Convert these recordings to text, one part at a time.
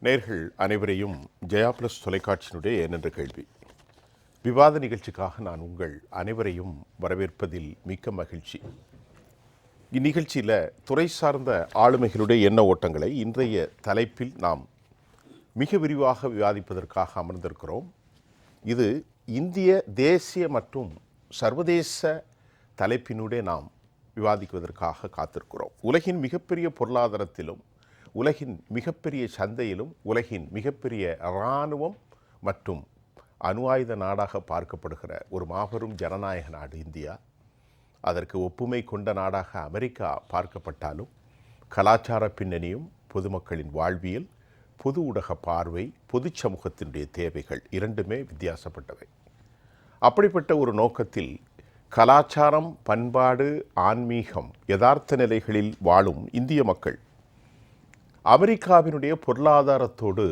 நேர்கள் அனைவரையும் ஜெயா பிளஸ் தொலைக்காட்சியினுடைய ஏனென்ற கேள்வி விவாத நிகழ்ச்சிக்காக நான் உங்கள் அனைவரையும் வரவேற்பதில் மிக்க மகிழ்ச்சி. இந்நிகழ்ச்சியில் துறை சார்ந்த ஆளுமைகளுடைய எண்ண ஓட்டங்களை இன்றைய தலைப்பில் நாம் மிக விரிவாக விவாதிப்பதற்காக அமர்ந்திருக்கிறோம். இது இந்திய தேசிய மற்றும் சர்வதேச தலைப்பினுடைய நாம் விவாதிக்குவதற்காக காத்திருக்கிறோம். உலகின் மிகப்பெரிய பொருளாதாரத்திலும் உலகின் மிகப்பெரிய சந்தையிலும் உலகின் மிகப்பெரிய இராணுவம் மற்றும் அணு ஆயுத நாடாக பார்க்கப்படுகிற ஒரு மாபெரும் ஜனநாயக நாடு இந்தியா. அதற்கு ஒப்புமை கொண்ட நாடாக அமெரிக்கா பார்க்கப்பட்டாலும் கலாச்சார பின்னணியும் பொதுமக்களின் வாழ்வியல், பொது ஊடக பார்வை, பொது சமூகத்தினுடைய தேவைகள் இரண்டுமே வித்தியாசப்பட்டவை. அப்படிப்பட்ட ஒரு நோக்கத்தில் கலாச்சாரம், பண்பாடு, ஆன்மீகம், யதார்த்த நிலைகளில் வாழும் இந்திய மக்கள் அமெரிக்காவினுடைய பொருளாதாரத்தோடு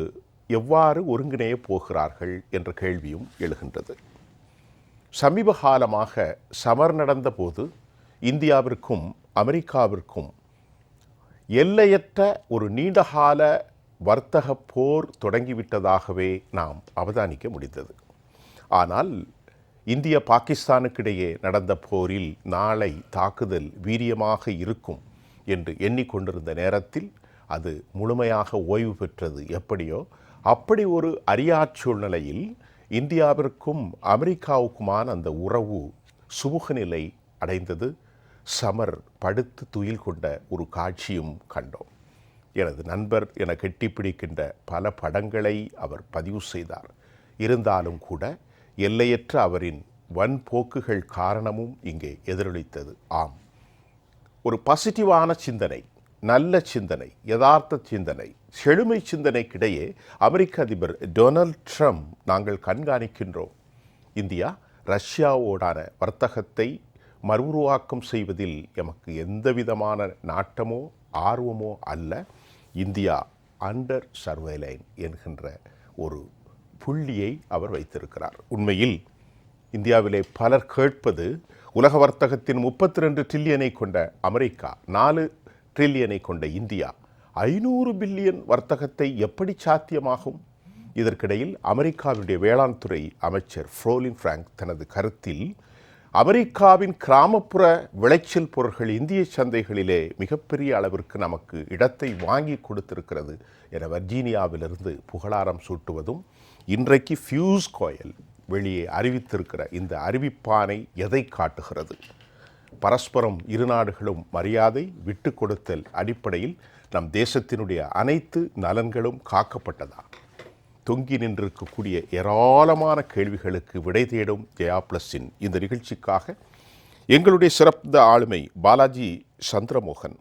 எவ்வாறு ஒருங்கிணைய போகிறார்கள் என்ற கேள்வியும் எழுகின்றது. சமீப காலமாக சமர் நடந்த போது இந்தியாவிற்கும் அமெரிக்காவிற்கும் எல்லையற்ற ஒரு நீண்டகால வர்த்தக போர் தொடங்கிவிட்டதாகவே நாம் அவதானிக்க முடிந்தது. ஆனால் இந்திய பாகிஸ்தானுக்கிடையே நடந்த போரில் நாளை தாக்குதல் வீரியமாக இருக்கும் என்று எண்ணிக்கொண்டிருந்த நேரத்தில் அது முழுமையாக ஓய்வு பெற்றது. எப்படியோ அப்படி ஒரு அரியாச் சூழ்நிலையில் இந்தியாவிற்கும் அமெரிக்காவுக்குமான அந்த உறவு சுமூக நிலை அடைந்தது. சமர் படுத்து துயில் கொண்ட ஒரு காட்சியும் கண்டோம். எனது நண்பர் என கெட்டிப்பிடிக்கின்ற பல படங்களை அவர் பதிவு செய்தார். இருந்தாலும் கூட எல்லையற்ற அவரின் வன்போக்குகள் காரணமும் இங்கே எதிரொலித்தது. ஆம், ஒரு பாசிட்டிவான சிந்தனை, நல்ல சிந்தனை, யதார்த்த சிந்தனை, செழுமை சிந்தனைக்கிடையே அமெரிக்க அதிபர் டொனால்ட் ட்ரம்ப் நாங்கள் கண்காணிக்கின்றோம். இந்தியா ரஷ்யாவோடான வர்த்தகத்தை மறுஉருவாக்கம் செய்வதில் எமக்கு எந்தவிதமான நாட்டமோ ஆர்வமோ அல்ல. இந்தியா அண்டர் சர்வேலைன் என்கின்ற ஒரு புள்ளியை அவர் வைத்திருக்கிறார். உண்மையில் இந்தியாவிலே பலர் கேட்பது, உலக வர்த்தகத்தின் 32 டிரில்லியனை கொண்ட அமெரிக்கா, 4 டிரில்லியனை கொண்ட இந்தியா 500 பில்லியன் வர்த்தகத்தை எப்படி சாத்தியமாகும்? இதற்கிடையில் அமெரிக்காவுடைய வேளாண் துறை அமைச்சர் ஃப்ரோலின் ஃப்ராங்க் தனது கருத்தில் அமெரிக்காவின் கிராமப்புற விளைச்சல் பொருட்கள் இந்திய சந்தைகளிலே மிகப்பெரிய அளவிற்கு நமக்கு இடத்தை வாங்கி கொடுத்திருக்கிறது என வர்ஜீனியாவிலிருந்து புகழாரம் சூட்டுவதும், இன்றைக்கு ஃபியூஸ் கோயல் வெளியே அறிவித்திருக்கிற இந்த அறிவிப்பானை எதை காட்டுகிறது? பரஸ்பரம் இரு நாடுகளும் மரியாதை, விட்டு கொடுத்தல் அடிப்படையில் நம் தேசத்தினுடைய அனைத்து நலன்களும் காக்கப்பட்டதா? தொங்கி நின்றிருக்கக்கூடிய ஏராளமான கேள்விகளுக்கு விடை தேடும் ஜெயா பிளஸின் இந்த நிகழ்ச்சிக்காக எங்களுடைய சிறந்த ஆளுமை பாலாஜி சந்திரமோகன்,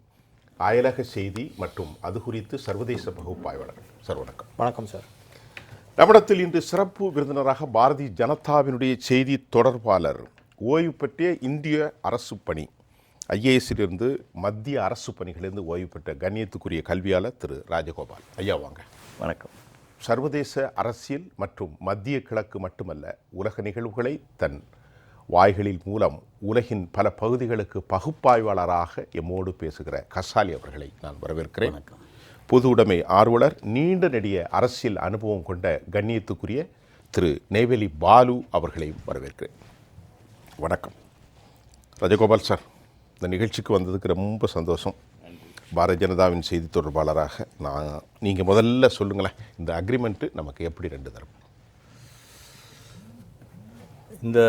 அயலக செய்தி மற்றும் அது குறித்து சர்வதேச பகுப்பாய்வாளர். சார் வணக்கம். வணக்கம் சார். நம்மிடத்தில் இன்று சிறப்பு விருந்தினராக பாரதிய ஜனதாவினுடைய செய்தி தொடர்பாளர், ஓய்வு பெற்ற இந்திய அரசு பணி ஐஏஎஸ்ஸிலிருந்து மத்திய அரசு பணிகளிலிருந்து ஓய்வு பெற்ற கண்ணியத்துக்குரிய கல்வியாளர் திரு ராஜகோபால். ஐயா வாங்க. வணக்கம். சர்வதேச அரசியல் மற்றும் மத்திய கிழக்கு மட்டுமல்ல, உலக நிகழ்வுகளை தன் வாய்களில் மூலம் உலகின் பல பகுதிகளுக்கு பகுப்பாய்வாளராக எம்மோடு பேசுகிற கசாலி அவர்களை நான் வரவேற்கிறேன். பொது உடைமை ஆர்வலர், நீண்ட நெடிய அரசியல் அனுபவம் கொண்ட கண்ணியத்துக்குரிய திரு நெய்வேலி பாலு அவர்களையும் வரவேற்கிறேன். வணக்கம். ராஜகோபால் சார், இந்த நிகழ்ச்சிக்கு வந்ததுக்கு ரொம்ப சந்தோஷம். பாரதிய ஜனதாவின் செய்தி தொடர்பாளராக நீங்கள் முதல்ல சொல்லுங்களேன், இந்த அக்ரிமெண்ட்டு நமக்கு எப்படி ரெண்டு தரும்? இந்த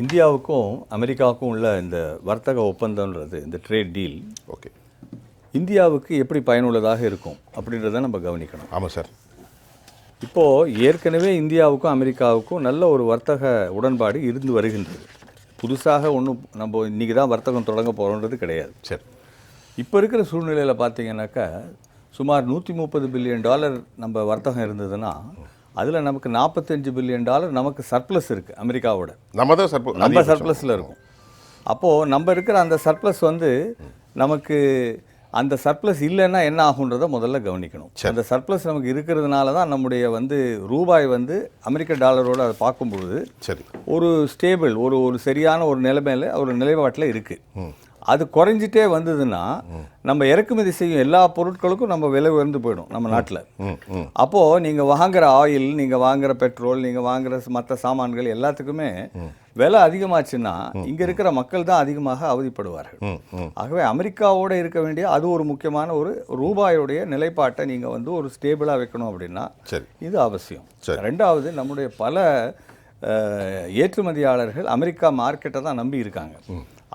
இந்தியாவுக்கும் அமெரிக்காவுக்கும் உள்ள இந்த வர்த்தக ஒப்பந்தம்ன்றது, இந்த ட்ரேட் டீல், ஓகே, இந்தியாவுக்கு எப்படி பயனுள்ளதாக இருக்கும் அப்படின்றத நம்ம கவனிக்கணும். ஆமாம் சார். இப்போது ஏற்கனவே இந்தியாவுக்கும் அமெரிக்காவுக்கும் நல்ல ஒரு வர்த்தக உடன்பாடு இருந்து வருகின்றது. புதுசாக ஒன்றும் நம்ம இன்றைக்கி தான் வர்த்தகம் தொடங்க போகிறோன்றது கிடையாது. சரி. இப்போ இருக்கிற சூழ்நிலையில் பார்த்தீங்கன்னாக்கா சுமார் $130 பில்லியன் நம்ம வர்த்தகம் இருந்ததுன்னா அதில் நமக்கு $45 பில்லியன் நமக்கு சர்ப்ளஸ் இருக்குது. அமெரிக்காவோட நம்ம சர்ப்ளஸில் இருக்கும். அப்போது நம்ம இருக்கிற அந்த சர்ப்ளஸ் நமக்கு அந்த சர்ப்ளஸ் இல்லைன்னா என்ன ஆகுன்றதை முதல்ல கவனிக்கணும். அந்த சர்ப்ளஸ் நமக்கு இருக்கிறதுனால தான் நம்முடைய ரூபாய் அமெரிக்க டாலரோடு அதை பார்க்கும்பொழுது சரி ஒரு ஸ்டேபிள் ஒரு சரியான ஒரு நிலைமையில் ஒரு நிலைப்பாட்டில் இருக்குது. அது குறைஞ்சிட்டே வந்ததுன்னா நம்ம இறக்குமதி செய்யும் எல்லா பொருட்களுக்கும் நம்ம விலை உயர்ந்து போயிடும் நம்ம நாட்டில். அப்போது நீங்கள் வாங்குகிற ஆயில், நீங்கள் வாங்குகிற பெட்ரோல், நீங்கள் வாங்குகிற மற்ற சாமான்கள் எல்லாத்துக்குமே விலை அதிகமாச்சுன்னா இங்கே இருக்கிற மக்கள் தான் அதிகமாக அவதிப்படுவார்கள். ஆகவே அமெரிக்காவோடு இருக்க வேண்டிய அது ஒரு முக்கியமான ஒரு ரூபாயுடைய நிலைப்பாட்டை நீங்கள் வந்து ஒரு ஸ்டேபிளாக வைக்கணும் அப்படின்னா இது அவசியம். ரெண்டாவது, நம்முடைய பல ஏற்றுமதியாளர்கள் அமெரிக்கா மார்க்கெட்டை தான் நம்பி இருக்காங்க.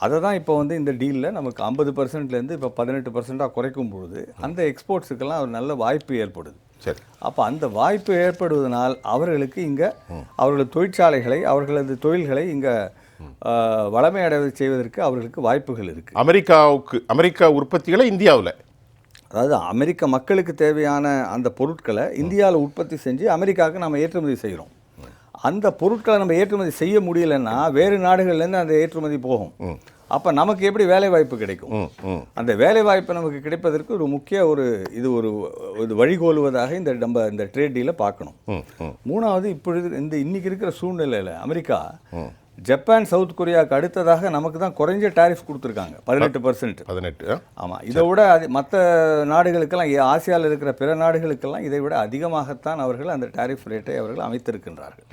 அதை தான் இப்போ வந்து இந்த டீலில் நமக்கு 50%லேருந்து இப்போ 18% குறைக்கும் பொழுது அந்த எக்ஸ்போர்ட்ஸுக்கெல்லாம் ஒரு நல்ல வாய்ப்பு ஏற்படுது. சரி, அப்போ அந்த வாய்ப்பு ஏற்படுவதனால் அவர்களுக்கு இங்கே அவர்களது தொழிற்சாலைகளை, அவர்களது தொழில்களை இங்கே வளமை அடைவது செய்வதற்கு அவர்களுக்கு வாய்ப்புகள் இருக்குது. அமெரிக்கா உற்பத்திகளை இந்தியாவில், அதாவது அமெரிக்க மக்களுக்கு தேவையான அந்த பொருட்களை இந்தியாவில் உற்பத்தி செஞ்சு அமெரிக்காவுக்கு நம்ம ஏற்றுமதி செய்கிறோம். அந்த பொருட்களை நம்ம ஏற்றுமதி செய்ய முடியலைன்னா வேறு நாடுகள்லேருந்து அந்த ஏற்றுமதி போகும். அப்போ நமக்கு எப்படி வேலை வாய்ப்பு கிடைக்கும்? அந்த வேலை வாய்ப்பு நமக்கு கிடைப்பதற்கு ஒரு முக்கிய இது வழிகோலுவதாக நம்ம இந்த ட்ரேட் டீலை பார்க்கணும். மூணாவது, இப்பொழுது இன்னைக்கு இருக்கிற சூழ்நிலையில் அமெரிக்கா ஜப்பான், சவுத் கொரியாவுக்கு அடுத்ததாக நமக்கு தான் குறைஞ்ச டாரிஃப் கொடுத்துருக்காங்க, 18%. ஆமாம், இதை விட மற்ற நாடுகளுக்கெல்லாம், ஆசியாவில் இருக்கிற பிற நாடுகளுக்கெல்லாம் இதை விட அதிகமாகத்தான் அவர்கள் அந்த டாரிஃப் ரேட்டை அவர்கள் அமைத்திருக்கின்றார்கள்.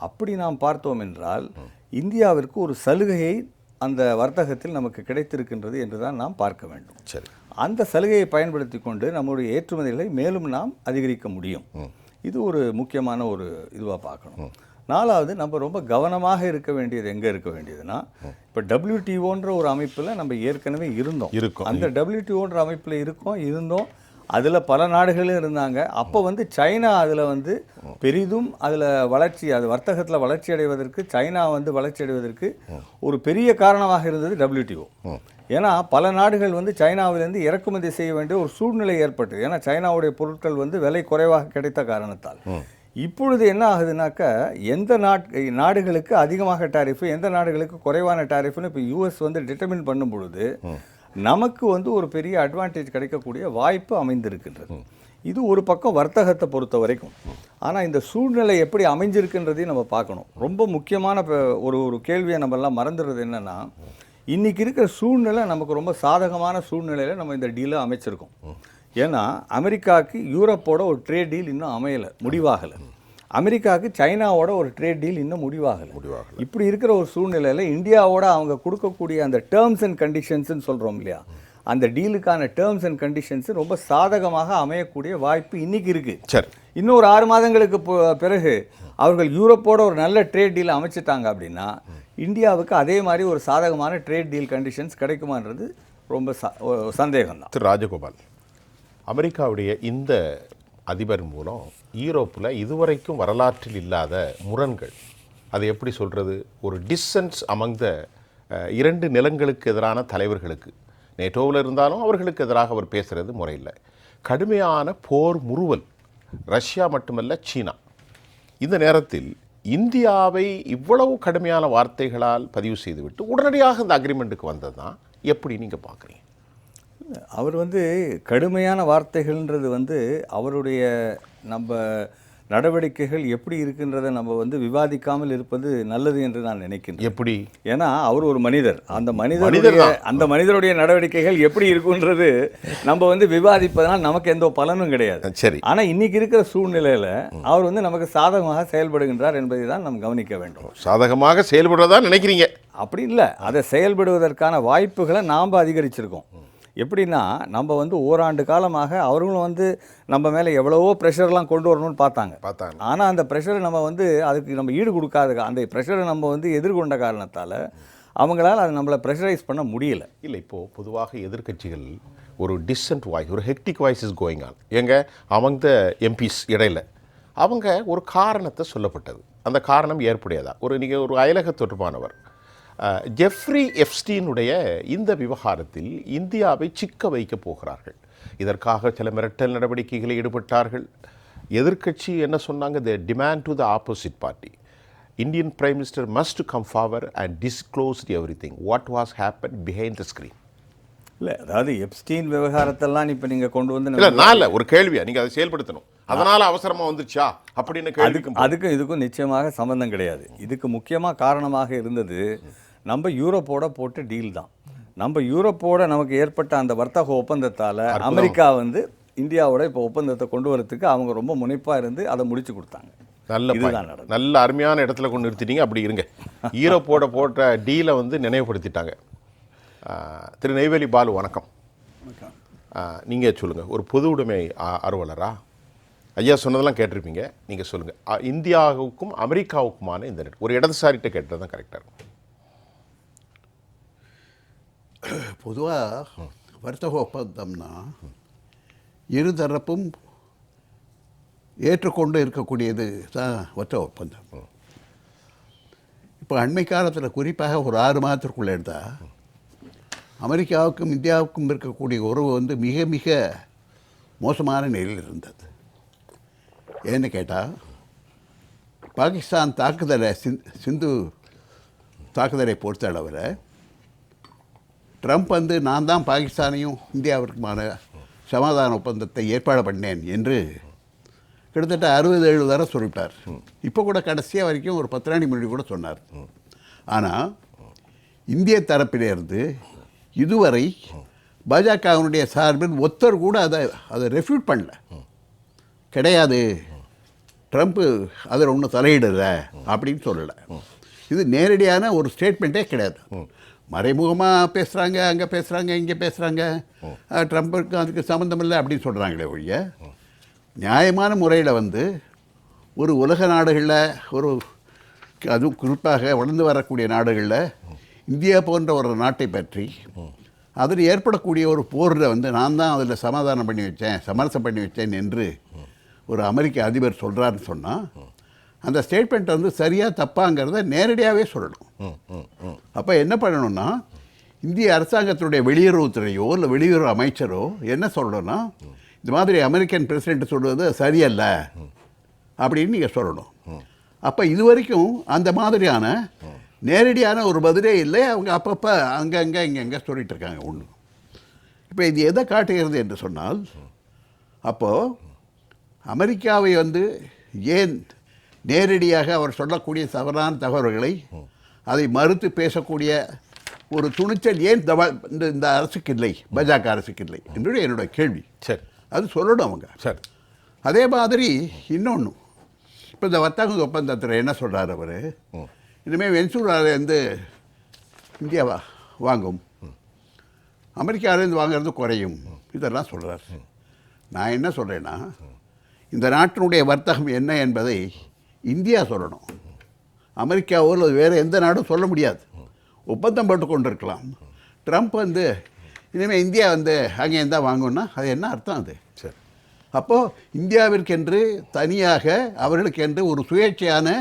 அப்படி நாம் பார்த்தோம் என்றால் இந்தியாவிற்கு ஒரு சலுகையை அந்த வர்த்தகத்தில் நமக்கு கிடைத்திருக்கின்றது என்று தான் நாம் பார்க்க வேண்டும். சரி, அந்த சலுகையை பயன்படுத்தி கொண்டு நம்முடைய ஏற்றுமதிகளை மேலும் நாம் அதிகரிக்க முடியும். இது ஒரு முக்கியமான ஒரு இதுவாக பார்க்கணும். நாலாவது, நம்ம ரொம்ப கவனமாக இருக்க வேண்டியது எங்கே இருக்க வேண்டியதுன்னா, இப்போ WTOன்ற ஒரு அமைப்பில் நம்ம ஏற்கனவே இருந்தோம். அந்த WTOன்ற அமைப்பில் இருந்தோம். அதில் பல நாடுகளும் இருந்தாங்க. அப்போ வந்து சைனா அதில் வந்து பெரிதும் அதில் அது வர்த்தகத்தில் வளர்ச்சி அடைவதற்கு, சைனா வந்து வளர்ச்சி அடைவதற்கு ஒரு பெரிய காரணமாக இருந்தது WTO. ஏன்னா பல நாடுகள் வந்து சைனாவிலேருந்து இறக்குமதி செய்ய வேண்டிய ஒரு சூழ்நிலை ஏற்பட்டது. ஏன்னா சைனாவுடைய பொருட்கள் வந்து விலை குறைவாக கிடைத்த காரணத்தால். இப்பொழுது என்ன ஆகுதுனாக்கா, எந்த நாடுகளுக்கு அதிகமாக டாரிஃபு, எந்த நாடுகளுக்கு குறைவான டாரிஃப்னு இப்போ US வந்து டிட்டர்மின் பண்ணும் பொழுது நமக்கு வந்து ஒரு பெரிய அட்வான்டேஜ் கிடைக்கக்கூடிய வாய்ப்பு அமைந்திருக்கின்றது. இது ஒரு பக்கம் வர்த்தகத்தை பொறுத்த வரைக்கும். ஆனால் இந்த சூழ்நிலை எப்படி அமைஞ்சிருக்குன்றதையும் நம்ம பார்க்கணும். ரொம்ப முக்கியமான ஒரு கேள்வியை நம்மெல்லாம் மறந்துடுறது என்னென்னா, இன்றைக்கி இருக்கிற சூழ்நிலை நமக்கு ரொம்ப சாதகமான சூழ்நிலையில் நம்ம இந்த டீலை அமைச்சிருக்கோம். ஏன்னா அமெரிக்காவுக்கு யூரோப்போட ஒரு ட்ரேட் டீல் இன்னும் அமையலை, முடிவாகலை. அமெரிக்காவுக்கு சைனாவோட ஒரு ட்ரேட் டீல் இன்னும் முடிவாகலை. இப்படி இருக்கிற ஒரு சூழ்நிலையில் இந்தியாவோட அவங்க கொடுக்கக்கூடிய அந்த டேர்ம்ஸ் அண்ட் கண்டிஷன்ஸ்ன்னு சொல்கிறோம் இல்லையா, அந்த டீலுக்கான டேர்ம்ஸ் அண்ட் கண்டிஷன்ஸ் ரொம்ப சாதகமாக அமையக்கூடிய வாய்ப்பு இன்றைக்கி இருக்குது. சரி, இன்னும் ஒரு 6 மாதங்களுக்கு பிறகு அவர்கள் யூரோப்போட ஒரு நல்ல ட்ரேட் டீல் அமைச்சிட்டாங்க அப்படின்னா இந்தியாவுக்கு அதே மாதிரி ஒரு சாதகமான ட்ரேட் டீல் கண்டிஷன்ஸ் கிடைக்குமான்றது ரொம்ப சந்தேகம் தான். திரு ராஜகோபால், அமெரிக்காவுடைய இந்த அதிபர் மூலம் ஈரோப்பில் இதுவரைக்கும் வரலாற்றில் இல்லாத முரண்கள், அதை எப்படி சொல்கிறது, ஒரு டிஸ்சன்ஸ் அமங் த 2 நிலங்களுக்கு எதிரான தலைவர்களுக்கு, நேட்டோவில் இருந்தாலும் அவர்களுக்கு எதிராக அவர் பேசுகிறது முறையில், கடுமையான போர் முறுவல், ரஷ்யா மட்டுமல்ல சீனா. இந்த நேரத்தில் இந்தியாவை இவ்வளவு கடுமையான வார்த்தைகளால் பதிவு செய்துவிட்டு உடனடியாக இந்த அக்ரிமெண்ட்டுக்கு வந்தது தான் எப்படி நீங்கள் பார்க்குறீங்க? அவர் வந்து கடுமையான வார்த்தைகள்ன்றது வந்து அவருடைய நம்ம நடவடிக்கைகள் எப்படி இருக்குன்றதை நம்ம வந்து விவாதிக்காமல் இருப்பது நல்லது என்று நான் நினைக்கிறேன். எப்படி? ஏன்னா அவர் ஒரு மனிதர். அந்த மனிதருடைய நடவடிக்கைகள் எப்படி இருக்குன்றது நம்ம வந்து விவாதிப்பதனால் நமக்கு எந்த பலனும் கிடையாது. சரி, ஆனால் இன்னைக்கு இருக்கிற சூழ்நிலையில் அவர் வந்து நமக்கு சாதகமாக செயல்படுகின்றார் என்பதை தான் நம்ம கவனிக்க வேண்டும். சாதகமாக செயல்படுறதா நினைக்கிறீங்க? அப்படி இல்லை, அதை செயல்படுவதற்கான வாய்ப்புகளை நாம் அதிகரிச்சிருக்கோம். எப்படின்னா, நம்ம வந்து ஓராண்டு காலமாக அவர்களும் வந்து நம்ம மேலே எவ்வளவோ ப்ரெஷர்லாம் கொண்டு வரணும்னு பார்த்தாங்க. ஆனால் அந்த ப்ரெஷரை நம்ம வந்து அதுக்கு நம்ம ஈடு கொடுக்காத, அந்த ப்ரெஷரை நம்ம வந்து எதிர்கொண்ட காரணத்தால் அவங்களால் அதை நம்மளை ப்ரெஷரைஸ் பண்ண முடியல. இல்லை, இப்போது பொதுவாக எதிர்கட்சிகள் ஒரு டிஸ்சன்ட் வாய்ஸ், ஒரு hectic voice is going on. அவங்க எம்பிஸ் இடையில் அவங்க ஒரு காரணத்தை சொல்லப்பட்டது. அந்த காரணம் ஏற்புடையதா? நீங்கள் ஒரு அயலக தொடர்பானவர், ஜெஃப்ரி எப்ஸ்டீனுடைய இந்த விவகாரத்தில் இந்தியாவை சிக்க வைக்கப் போகிறார்கள். இதற்காக சில மிரட்டல் நடவடிக்கைகளில் ஈடுபட்டார்கள். எதிர்க்கட்சி என்ன சொன்னாங்க? தி demand to the opposite party, Indian prime minister must come forward and disclose everything what was happen behind the screen. இல்லை, அதாவது எப்ஸ்டீன் விவகாரத்தெல்லாம் இப்போ நீங்கள் கொண்டு வந்து இல்லை, ஒரு கேள்வியா நீங்கள் அதை செயல்படுத்தணும், அதனால் அவசரமாக வந்துச்சா அப்படின்னு கேள்வி. அதுக்கும் இதுக்கும் நிச்சயமாக சம்பந்தம் கிடையாது. இதுக்கு முக்கியமாக காரணமாக இருந்தது நம்ம யூரோப்போட போட்ட டீல் தான். நம்ம யூரோப்போட நமக்கு ஏற்பட்ட அந்த வர்த்தக ஒப்பந்தத்தால் அமெரிக்கா வந்து இந்தியாவோட இப்போ ஒப்பந்தத்தை கொண்டு வரதுக்கு அவங்க ரொம்ப முனைப்பாக இருந்து அதை முடிச்சு கொடுத்தாங்க. நல்ல அருமையான இடத்துல கொண்டு நிறுத்திட்டீங்க. அப்படி இருங்க, யூரோப்போட போட்ட டீலை வந்து நினைவுபடுத்திட்டாங்க. திரு நெய்வேலி பாலு வணக்கம். நீங்கள் சொல்லுங்கள், ஒரு பொது உடைமை அலுவலரா ஐயா சொன்னதெல்லாம் கேட்டிருப்பீங்க, நீங்கள் சொல்லுங்கள், இந்தியாவுக்கும் அமெரிக்காவுக்குமான இந்த ஒரு இடதுசாரிகிட்ட கேட்டது தான் கரெக்டாக இருக்கும். பொதுவாக வர்த்தக ஒப்பந்தம்னா இருதரப்பும் ஏற்றுக்கொண்டு இருக்கக்கூடியது தான் வர்த்தக ஒப்பந்தம். இப்போ அண்மை காலத்தில் குறிப்பாக ஒரு 6 மாதத்திற்குள்ளே எடுத்தால் அமெரிக்காவுக்கும் இந்தியாவுக்கும் இருக்கக்கூடிய உறவு வந்து மிக மிக மோசமான நிலையில் இருந்தது. ஏன்னு கேட்டால் பாகிஸ்தான் தாக்குதலை சிந்து தாக்குதலை பொறுத்த அளவில் ட்ரம்ப் வந்து நான் தான் பாகிஸ்தானையும் இந்தியாவிற்குமான சமாதான ஒப்பந்தத்தை ஏற்பாடு பண்ணேன் என்று கிட்டத்தட்ட 60-70 தடவை சொல்லிவிட்டார். இப்போ கூட கடைசியாக வரைக்கும் ஒரு 10 நாள் முன்னாடி கூட சொன்னார். ஆனால் இந்திய தரப்பிலிருந்து இதுவரை பாஜகவினுடைய சார்பில் ஒருத்தர் கூட அதை ரெஃப்யூட் பண்ணல. கிடையாது, ட்ரம்ப்பு அதில் ஒன்றும் தலையிடல அப்படின்னு சொல்லலை. இது நேரடியான ஒரு ஸ்டேட்மெண்ட்டே கிடையாது. மறைமுகமாக பேசுகிறாங்க, அங்கே பேசுகிறாங்க, இங்கே பேசுகிறாங்க, ட்ரம்ப்புக்கு அதுக்கு சம்மந்தம் இல்லை அப்படின்னு சொல்கிறாங்களே ஒழிய நியாயமான முறையில் வந்து ஒரு உலக நாடுகளில் அதுவும் குறிப்பாக வளர்ந்து வரக்கூடிய நாடுகளில் இந்தியா போன்ற ஒரு நாட்டை பற்றி அதில் ஏற்படக்கூடிய ஒரு போரில் வந்து நான் தான் அதில் சமாதானம் பண்ணி வச்சேன், சமரசம் பண்ணி வச்சேன் என்று ஒரு அமெரிக்க அதிபர் சொல்கிறாருன்னு சொன்னால் அந்த ஸ்டேட்மெண்ட் வந்து சரியாக தப்பாங்கிறத நேரடியாகவே சொல்லணும். அப்போ என்ன பண்ணணும்னா இந்திய அரசாங்கத்தினுடைய வெளியுறவுத்துறையோ இல்லை வெளியுறவு அமைச்சரோ என்ன சொல்லணும்னா இந்த மாதிரி அமெரிக்கன் பிரசிடென்ட் சொல்வது சரியல்ல அப்படின்னு நீங்கள் சொல்லணும். அப்போ இது வரைக்கும் அந்த மாதிரியான நேரடியான ஒரு பதிலே இல்லை. அவங்க அப்பப்போ அங்கங்கே இங்கே சொல்லிகிட்டு இருக்காங்க ஒன்று. இப்போ இது எதை காட்டுகிறது என்று சொன்னால் அப்போது அமெரிக்காவை வந்து ஏன் நேரடியாக அவர் சொல்லக்கூடிய தவறான தகவல்களை அதை மறுத்து பேசக்கூடிய ஒரு துணிச்சல் ஏன் இந்த அரசுக்கு இல்லை, பாஜக அரசுக்கு இல்லை என்று என்னுடைய கேள்வி. சரி, அது சொல்லணும் அவங்க. சரி, அதே மாதிரி இன்னொன்று, இப்போ இந்த வர்த்தக ஒப்பந்தத்தில் என்ன சொல்கிறார் அவர், இனிமேல் வெனிசுலாவிலேருந்து இந்தியாவா வாங்கும், அமெரிக்காவிலேருந்து வாங்கிறது குறையும், இதெல்லாம் சொல்கிறார். நான் என்ன சொல்கிறேன்னா இந்த நாட்டினுடைய வர்த்தகம் என்ன என்பதை இந்தியா சொல்லணும். அமெரிக்காவோ இல்லை வேறு எந்த நாடும் சொல்ல முடியாது. ஒப்பந்தம் போட்டு கொண்டு இருக்கலாம். ட்ரம்ப் வந்து இனிமேல் இந்தியா வந்து அங்கே இருந்தால் வாங்கணும்னா அது என்ன அர்த்தம்? அது சரி, அப்போது இந்தியாவிற்கென்று தனியாக அவர்களுக்கென்று ஒரு சுயேட்சையான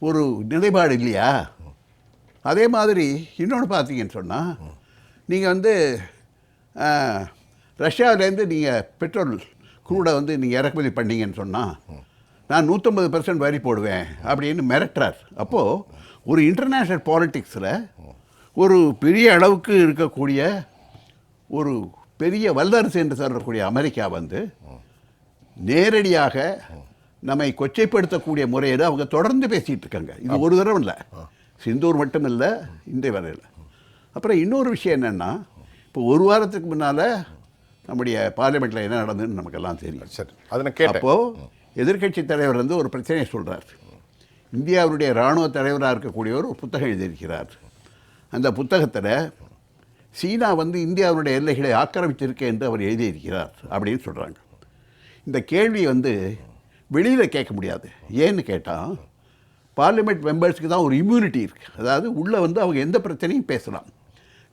ஒரு நிலைப்பாடு இல்லையா? அதே மாதிரி இன்னொன்று பார்த்தீங்கன்னு சொன்னால் நீங்கள் வந்து ரஷ்யாவிலேருந்து நீங்கள் பெட்ரோல் க்ரூடை வந்து நீங்கள் இறக்குமதி பண்ணீங்கன்னு சொன்னால் நான் 150% வரி போடுவேன் அப்படின்னு மிரட்டுறார். அப்போது ஒரு இன்டர்நேஷ்னல் பாலிட்டிக்ஸில் ஒரு பெரிய அளவுக்கு இருக்கக்கூடிய ஒரு பெரிய வல்லரசு என்று சொல்லக்கூடிய அமெரிக்கா வந்து நேரடியாக நம்மை கொச்சைப்படுத்தக்கூடிய முறையில் அவங்க தொடர்ந்து பேசிகிட்டு இருக்காங்க. இது ஒரு தடவை இல்லை, சிந்தூர் மட்டும் இல்லை, இன்றைய வரையில். அப்புறம் இன்னொரு விஷயம் என்னென்னா, இப்போ ஒரு வாரத்துக்கு முன்னால் நம்முடைய பார்லிமெண்ட்டில் என்ன நடந்ததுன்னு நமக்கெல்லாம் தெரியும். சரி, அதை அப்போது எதிர்க்கட்சி தலைவர் வந்து ஒரு பிரச்சனையை சொல்கிறார். இந்தியாவுடைய இராணுவ தலைவராக இருக்கக்கூடியவர் ஒரு புத்தகம் எழுதியிருக்கிறார். அந்த புத்தகத்தில் சீனா வந்து இந்தியாவுடைய எல்லைகளை ஆக்கிரமித்திருக்க என்று அவர் எழுதியிருக்கிறார் அப்படின்னு சொல்கிறாங்க. இந்த கேள்வி வந்து வெளியில் கேட்க முடியாது. ஏன்னு கேட்டால் பார்லிமெண்ட் மெம்பர்ஸுக்கு தான் ஒரு இம்யூனிட்டி இருக்குது. அதாவது உள்ளே வந்து அவங்க எந்த பிரச்சனையும் பேசலாம்,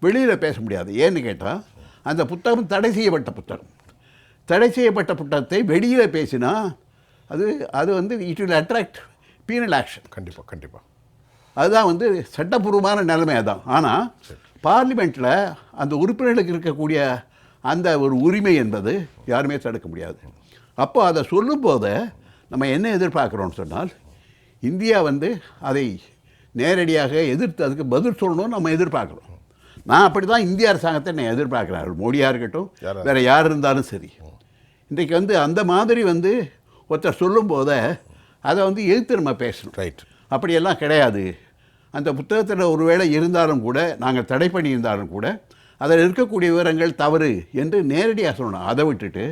வெளியில் பேச முடியாது. ஏன்னு கேட்டால் அந்த புத்தகம் தடை செய்யப்பட்ட புத்தகம். தடை செய்யப்பட்ட புத்தகத்தை வெளியில் பேசினா அது வந்து it will attract penal action. கண்டிப்பாக அதுதான் வந்து சட்டப்பூர்வமான நிலைமை அதான். ஆனால் பார்லிமெண்ட்டில் அந்த உறுப்பினர்களுக்கு இருக்கக்கூடிய அந்த ஒரு உரிமை என்பது யாருமே தடுக்க முடியாது. அப்போ அதை சொல்லும்போது நம்ம என்ன எதிர்பார்க்குறோன்னு சொன்னால் இந்தியா வந்து அதை நேரடியாக எதிர்த்து அதுக்கு பதில் சொல்லணும்னு நம்ம எதிர்பார்க்குறோம். நான் அப்படி தான் இந்திய அரசாங்கத்தை நான் எதிர்பார்க்குறேன். மோடியாக இருக்கட்டும், வேறு யார் இருந்தாலும் சரி. இன்றைக்கு வந்து அந்த மாதிரி வந்து ஒருத்தர் சொல்லும்போது அதை வந்து எதிர்த்து நம்ம பேசணும். ரைட், அப்படியெல்லாம் கிடையாது. அந்த புத்தகத்தில் ஒருவேளை இருந்தாலும் கூட, நாங்கள் தடை பண்ணியிருந்தாலும் கூட அதில் இருக்கக்கூடிய விவரங்கள் தவறு என்று நேரடியாக சொல்லணும். அதை விட்டுட்டு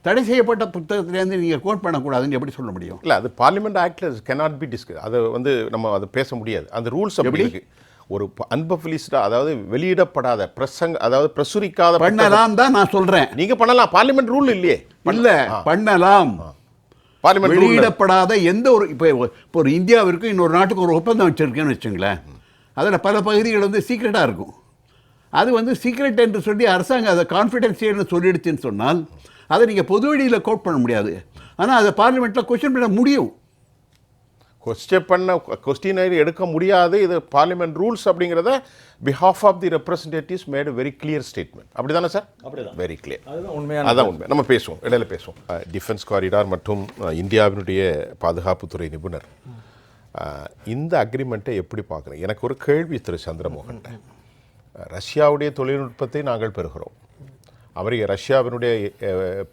தடை செய்யப்பட்ட புத்தகத்திலேருந்து நீங்கள் கோட் பண்ணக்கூடாதுன்னு எப்படி சொல்ல முடியும்? இல்லை, அது பார்லிமெண்ட் ஆக்டில் cannot be discussed. அதை நம்ம அதை பேச முடியாது. அந்த ரூல்ஸ் எப்படி இருக்கு? ஒரு அன்பப்ளிஷ்டாக, அதாவது வெளியிடப்படாத அதாவது பிரசுரிக்காத பண்ணலாம் தான் நான் சொல்கிறேன். நீங்கள் பண்ணலாம், பார்லிமெண்ட் ரூல் இல்லையே. இல்லை, பண்ணலாம். பார்லிமெண்ட் வெளியிடப்படாத எந்த ஒரு இப்போ ஒரு இந்தியாவிற்கு இன்னொரு நாட்டுக்கு ஒரு ஒப்பந்தம் வச்சுருக்கேன்னு வச்சுங்களேன், அதில் பல பகுதிகள் வந்து சீக்ரெட்டாக இருக்கும். அது சீக்ரெட் என்று சொல்லி அரசாங்கம் அதை கான்ஃபிடென்ஷியல்னு சொல்லிடுச்சுன்னு சொன்னால் அதை நீங்கள் பொது வழியில் கோட் பண்ண முடியாது. ஆனால் அதை பார்லிமெண்ட்டில் கொஸ்டின் பண்ண முடியும். கொஸ்டினை எடுக்க முடியாது. இது பார்லிமெண்ட் ரூல்ஸ் அப்படிங்கிறத behalf of the representatives made very clear statement. அப்படி தானே சார்? அப்படிதான், வெரி கிளியர். அதான் உண்மை. நம்ம பேசுவோம், இடையில பேசுவோம். டிஃபென்ஸ் காரிடார் மற்றும் இந்தியாவினுடைய பாதுகாப்புத்துறை நிபுணர், இந்த அக்ரிமெண்ட்டை எப்படி பார்க்குறேன்? எனக்கு ஒரு கேள்வி திரு சந்திரமோகன். ரஷ்யாவுடைய தொழில்நுட்பத்தை நாங்கள் பெறுகிறோம். ரஷ்யாவினுடைய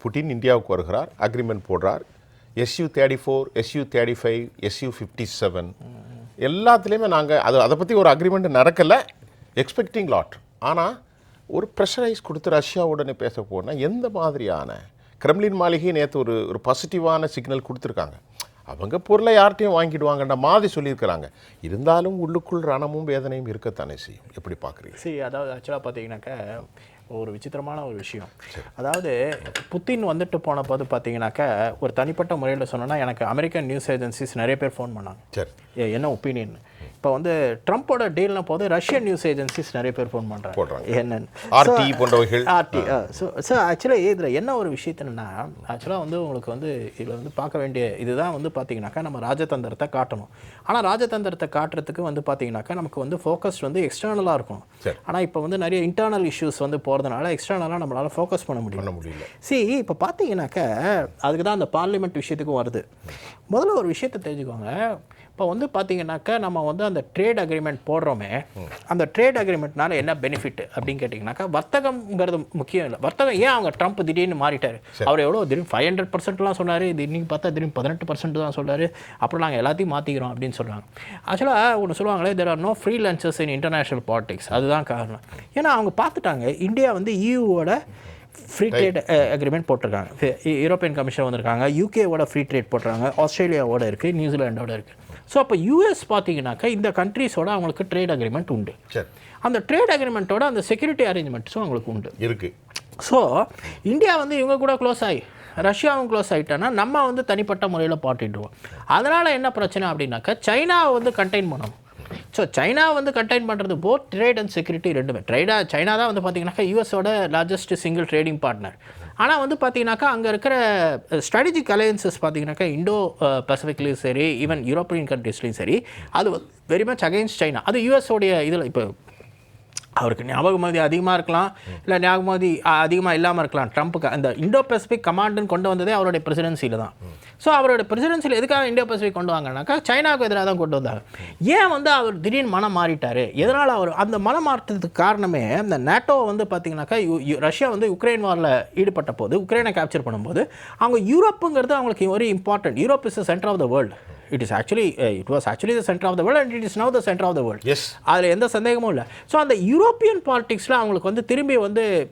புட்டின் இந்தியாவுக்கு வருகிறார், அக்ரிமெண்ட் போடுறார். SU-34, SU-35, SU-57 எல்லாத்துலேயுமே நாங்கள் அதை பற்றி ஒரு அக்ரிமெண்ட் நடக்கலை, எக்ஸ்பெக்டிங் லாட். ஆனால் ஒரு ப்ரெஷரைஸ் கொடுத்து ரஷ்யா உடனே பேச போனால் எந்த மாதிரியான கிரெம்லின் மாளிகை நேற்று ஒரு பாசிட்டிவான சிக்னல் கொடுத்துருக்காங்க. அவங்க பொருளை யார்கிட்டையும் வாங்கிடுவாங்கன்ற மாதிரி சொல்லியிருக்கிறாங்க. இருந்தாலும் உள்ளுக்குள் ரணமும் வேதனையும் இருக்கத்தானே செய்யும். எப்படி பார்க்குறீங்க? சரி, அதாவது ஆக்சுவலாக பார்த்தீங்கன்னாக்கா ஒரு விசித்திரமான ஒரு விஷயம். அதாவது புத்தின் வந்துட்டு போன போது பார்த்தீங்கன்னாக்கா ஒரு தனிப்பட்ட முறையில் சொன்னோன்னா எனக்கு அமெரிக்கன் நியூஸ் ஏஜென்சிஸ் நிறைய பேர் ஃபோன் பண்ணாங்க. சரி, என்ன ஒப்பீனியன். இப்போ ட்ரம்ப்போட டீல்னா போது ரஷ்யன் நியூஸ் ஏஜென்சிஸ் நிறைய பேர் ஃபோன் பண்ணுறாங்க. என்னன்னு RT போன்றவர்கள். RT. ஸோ ஆக்சுவலாக இதில் என்ன ஒரு விஷயத்துலன்னா, ஆக்சுவலாக உங்களுக்கு இதில் பார்க்க வேண்டிய இதுதான் பார்த்தீங்கன்னாக்கா நம்ம ராஜதந்திரத்தை காட்டணும். ஆனால் ராஜதந்திரத்தை காட்டுறதுக்கு பார்த்தீங்கன்னாக்கா நமக்கு ஃபோக்கஸ் எக்ஸ்டர்னலாக இருக்கும். ஆனால் இப்போ நிறைய இன்டர்னல் இஷ்யூஸ் போகிறதுனால எக்ஸ்டர்னலாக நம்மளால் ஃபோக்கஸ் பண்ண முடியல. சரி, இப்போ பார்த்தீங்கன்னாக்கா அதுக்கு தான் அந்த பார்லிமெண்ட் விஷயத்துக்கும் வருது. முதல்ல ஒரு விஷயத்தை தெரிஞ்சுக்கோங்க. இப்போ பார்த்தீங்கன்னாக்கா நம்ம அந்த ட்ரேட் அக்ரிமெண்ட் போடுறோமே, அந்த ட்ரேட் அக்ரிமெண்ட்னால என்ன பெனிஃபிட் அப்படின்னு கேட்டிங்கனாக்கா, வர்த்தகம்ங்கிறது முக்கியம் இல்லை. வர்த்தகம் ஏன் அவங்க ட்ரம்ப் திடீர்னு மாறிட்டார்? அவர் எவ்வளோ திடீர்னு 500%லாம் சொன்னார், இது இன்றைக்கி பார்த்தா திடீர்னு 18% தான் சொல்கிறார். அப்புறம் நாங்கள் எல்லாத்தையும் மாற்றிக்கிறோம் அப்படின்னு சொல்கிறாங்க. ஆக்சுவலாக ஒன்று சொல்லுவாங்களே, there are no free lunches in international politics. அதுதான் காரணம். ஏன்னா அவங்க பார்த்துட்டாங்க இந்தியா EUவோட ஃப்ரீ ட்ரேட் அக்ரிமெண்ட் போட்டிருக்காங்க. யூரோப்பியன் கமிஷன் வந்திருக்காங்க, யூகேவோட ஃப்ரீ ட்ரேட் போட்டுறாங்க, ஆஸ்திரேலியாவோட இருக்குது, நியூசிலாண்டோட இருக்குது. ஸோ அப்போ US பார்த்தீங்கன்னாக்கா இந்த கண்ட்ரீஸோட அவங்களுக்கு ட்ரேட் அக்ரிமெண்ட் உண்டு. அந்த ட்ரேட் அக்ரிமெண்ட்டோட அந்த செக்யூரிட்டி அரேஞ்ச்மெண்ட்ஸும் அவங்களுக்கு உண்டு இருக்குது. ஸோ இந்தியா இவங்க கூட க்ளோஸ் ஆகி ரஷ்யாவும் க்ளோஸ் ஆகிட்டோன்னா நம்ம தனிப்பட்ட முறையில் பாட்டிடுவோம். அதனால் என்ன பிரச்சனை அப்படின்னாக்கா, சைனாவை கண்டெயின் பண்ணணும். ஸோ சைனா கண்டெயின் பண்ணுறது போத் ட்ரேட் அண்ட் செக்யூரிட்டி ரெண்டுமே. சைனா தான் பார்த்தீங்கன்னாக்கா யூஎஸோட லார்ஜஸ்ட் சிங்கிள் ட்ரேடிங் பார்ட்னர். ஆனால் பார்த்தீங்கன்னாக்கா அங்கே இருக்கிற ஸ்ட்ராட்டஜிக் அலையன்சஸ் பார்த்தீங்கன்னாக்கா இண்டோ பசிபிக்லேயும் சரி, ஈவன் யூரோப்பியன் கண்ட்ரீஸ்லையும் சரி, அது வெரி மச் அகெயின்ஸ்ட் சைனா. அது யூஎஸோடைய இதில் இப்போ அவருக்கு ஞாபகமதி அதிகமாக இருக்கலாம், இல்லை ஞாபகமதி அதிகமாக இல்லாமல் இருக்கலாம். ட்ரம்ப்புக்கு அந்த இண்டோ பசிபிக் கமாண்டுன்னு கொண்டு வந்ததே அவருடைய பிரசிடென்சியில் தான். ஸோ அவரோட பிரசிடென்சியில் எதுக்காக இண்டோ பசிபிக் கொண்டு வாங்கினாக்கா, சைனாவுக்கு எதிராக தான் கொண்டு வந்தாங்க. ஏன் அவர் திடீர்னு மனம் மாறிட்டார்? எதனால் அவர் அந்த மனம் மாற்றத்துக்கு காரணமே இந்த நேட்டோ பார்த்தீங்கன்னாக்கா ரஷ்யா உக்ரைன் வாரில் ஈடுபட்ட போது, உக்ரைனை கேப்சர் பண்ணும்போது அவங்க யூரோப்புங்கிறது அவங்களுக்கு very important. Europe is the centre of the world. It was actually the center of the world and it is now the center of the world. Yes. அதில் எந்த சந்தேகமும் இல்லை. ஸோ அந்த யூரோப்பியன் பாலிடிக்ஸில் அவங்களுக்கு திரும்பி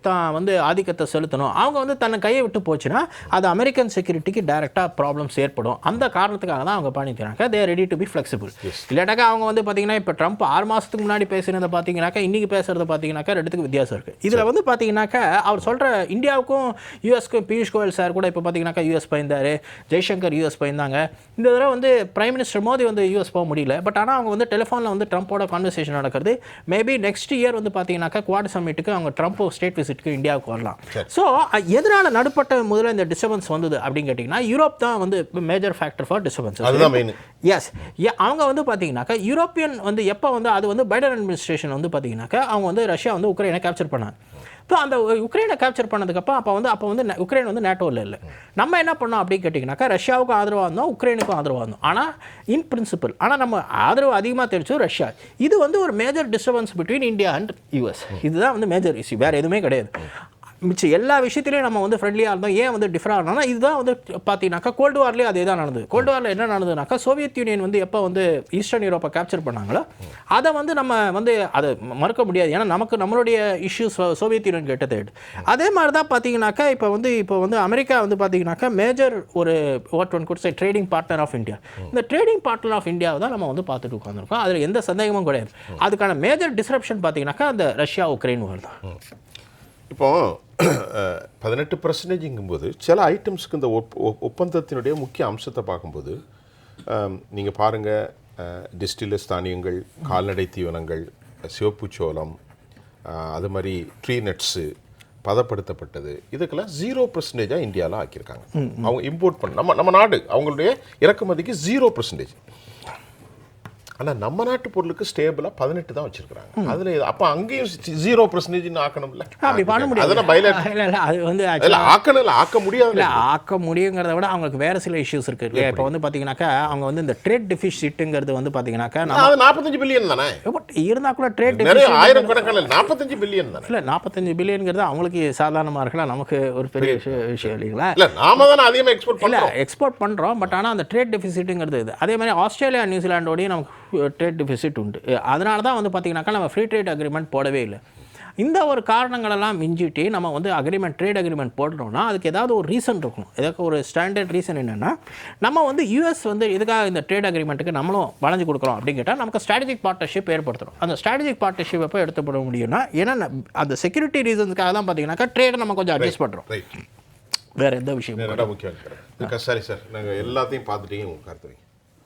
தான் ஆதிக்கத்தை செலுத்தணும். அவங்க தன்னை கையை விட்டு போச்சுன்னா அது அமெரிக்கன் செக்யூரிட்டிக்கு டைரெக்டாக ப்ராப்ளம்ஸ் ஏற்படும். அந்த காரணத்துக்காக தான் அவங்க பண்ணிக்கிறாங்க. They are ready to be flexible. இல்லாட்டாக்கா அவங்க பார்த்தீங்கன்னா இப்போ ட்ரம்ப் 6 மாதத்துக்கு முன்னாடி பேசுகிறத பார்த்தீங்கன்னாக்கா இன்றைக்கி பேசுகிறத பார்த்தீங்கன்னாக்கா ரெண்டுத்துக்கு வித்தியாசம் இருக்குது. இதில் பார்த்தீங்கன்னாக்கா அவர் சொல்கிற இந்தியாவுக்கும் யூஎஸ்க்கும் பியூஷ் கோயல் சார் கூட இப்போ பார்த்தீங்கன்னாக்கா யூஎஸ் பயந்தார், ஜெய்சங்கர் யூஎஸ் பயந்தாங்க. இந்த தடவை பிரைம் மினிஸ்டர் மோடி யூஎஸ் போக முடியல. பட் ஆனால் அவங்க டெலிஃபோனில் ட்ரம்ப்போட கான்வர்சேஷன் நடக்கிறது. மேபி நெக்ஸ்ட் இயர் பார்த்தீங்கன்னாக்கா குவாட் சம்மிட்டுக்கு அவங்க ட்ரம்ப் ஸ்டேட் விசிட்டுக்கு இந்தியாவுக்கு வரலாம். ஸோ எதனால் நடுப்பட்ட முதல்ல இந்த டிஸ்டர்பன்ஸ் வந்தது அப்படின்னு கேட்டிங்கன்னா, யூரோப் தான் major factor for disturbance. Yes, அவங்க பார்த்தீங்கன்னாக்கா யூரோப்பியன் எப்போ அது பைடன் அட்மினிஸ்ட்ரேஷன் பார்த்தீங்கன்னாக்கா அவங்க ரஷ்யா உக்ரைனை கேப்சர் பண்ணாங்க. ஸோ அந்த உக்ரைனை கேப்சர் பண்ணதுக்கப்புறம் அப்போ உக்ரைன் நேட்டோவில் இல்லை. நம்ம என்ன பண்ணோம் அப்படின்னு கேட்டிங்கனாக்கா, ரஷ்யாவுக்கும் ஆதரவாக இருந்தோம், உக்ரைனுக்கும் ஆதரவாக இருந்தோம். ஆனால் இன் பிரின்சிபல் நம்ம ஆதரவு அதிகமாக தெரிஞ்சோம் ரஷ்யா. இது ஒரு major disturbance between India and US. இதுதான் மேஜர் இஷ்யூ, வேறு எதுவுமே கிடையாது. மிச்சம் எல்லா விஷயத்திலையும் நம்ம வந்து ஃப்ரெண்ட்லியாக இருந்தோம். ஏன் வந்து டிஃபராக இருந்தோம்னா இதுதான் வந்து பார்த்தீங்கன்னாக்கா கோல்டு வார்லேயே அதே தான் நடந்தது. கோல்டு வாரில் என்ன நடந்ததுனாக்கா சோவியத் யூனியன் வந்து எப்போ வந்து ஈஸ்டர்ன் யூரோப்பை கேப்சர் பண்ணாங்களோ அதை வந்து நம்ம வந்து அதை மறுக்க முடியாது. ஏன்னா நமக்கு நம்மளுடைய இஷ்யூஸ் சோவியத் யூனியன் கேட்டது. அதே மாதிரி தான் பார்த்தீங்கன்னாக்கா இப்போ வந்து அமெரிக்கா வந்து பார்த்தீங்கன்னாக்கா மேஜர் ஒரு what one could say trading partner of India. இந்த ட்ரேடிங் பார்ட்னர் ஆஃப் இந்தியாவை தான் நம்ம வந்து பார்த்துட்டு உட்காந்துருக்கோம். அதில் எந்த சந்தேகமும் கிடையாது. அதுக்கான மேஜர் டிஸ்ரப்ஷன் பார்த்தீங்கன்னாக்கா அந்த ரஷ்யா உக்ரைன் வார் தான். இப்போ 18%ங்கும்போது சில ஐட்டம்ஸுக்கு இந்த ஒப்பந்தத்தினுடைய முக்கிய அம்சத்தை பார்க்கும்போது நீங்கள் பாருங்கள், டிஸ்டில்லஸ் தானியங்கள், கால்நடை தீவனங்கள், சிவப்பு சோளம், அது மாதிரி ட்ரீ நட்ஸு, பதப்படுத்தப்பட்டது, இதுக்கெல்லாம் 0% இந்தியாவில் ஆக்கியிருக்காங்க. அவங்க இம்போர்ட் பண்ண நம்ம நாடு அவங்களுடைய இறக்குமதிக்கு 0%. ஆனால் நம்ம நாட்டு பொருளுக்கு ஸ்டேபிளாக 18 தான் வச்சிருக்காங்க. அதில் அப்போ அங்கேயும் 0% ஆக்கணும்ல. அப்படி பண்ண முடியாது. அது வந்து ஆக்க முடியாது. இல்லை ஆக்க முடியுங்கிறத விட அவங்களுக்கு வேறு சில இஷ்யூஸ் இருக்குது. இப்போ வந்து பார்த்தீங்கன்னாக்கா அவங்க வந்து இந்த ட்ரேட் டெஃபிசிட்டுங்கிறது வந்து பார்த்தீங்கன்னாக்கா அது 45 பில்லியன் தானே. பட் இருந்தால் கூட ட்ரேட் ஆயிரக்கணக்கான 45 பில்லியன் தானே. இல்லை 45 பில்லியன்கிறது அவங்களுக்கு சாதாரணமாக இருக்கலாம், நமக்கு ஒரு பெரிய விஷயம் இல்லைங்களா. இல்லை நாம தானே அதிகமாக எக்ஸ்போர்ட் பண்ணுறோம். பட் ஆனால் அந்த ட்ரேட் டெஃபிசிட்டுங்கிறது இது. அதே மாதிரி ஆஸ்திரேலியா நியூசிலாண்டோடையும் நமக்கு ட்ரேட் டெஃபிசிட் உண்டு. அதனால தான் வந்து பார்த்தீங்கன்னாக்கா நம்ம ஃப்ரீ ட்ரேட் அக்ரிமெண்ட் போடவே இல்லை. இந்த ஒரு காரணங்களெல்லாம் மிஞ்சிட்டு நம்ம வந்து ட்ரேட் அக்ரிமெண்ட் போடுறோம்னா அதுக்கு ஏதாவது ஒரு ரீசன் இருக்கணும். ஏதாவது ஒரு ஸ்டாண்டர்ட் ரீசன் என்னென்னா நம்ம வந்து யூஎஸ் வந்து இதுக்காக இந்த ட்ரேட் அக்ரிமெண்ட்டுக்கு நம்மளும் வளைஞ்சு கொடுக்குறோம் அப்படின்னு கேட்டால் நமக்கு ஸ்ட்ராட்டஜிக் பார்ட்னர்ஷிப் ஏற்படுத்துகிறோம். அந்த ஸ்ட்ராட்டஜிக் பார்ட்னர்ஷிப் எப்போ எடுத்துப்பட முடியும்னா ஏன்னா அந்த செக்யூரிட்டி ரீசன்ஸ்க்காக தான் பார்த்தீங்கன்னாக்கா ட்ரேடை நம்ம கொஞ்சம் அட்ஜஸ்ட் பண்ணுறோம். வேறு எந்த விஷயம் முக்கியம். சரி சார், நாங்கள் எல்லாத்தையும் பார்த்துட்டீங்க, உங்கள் கருத்து.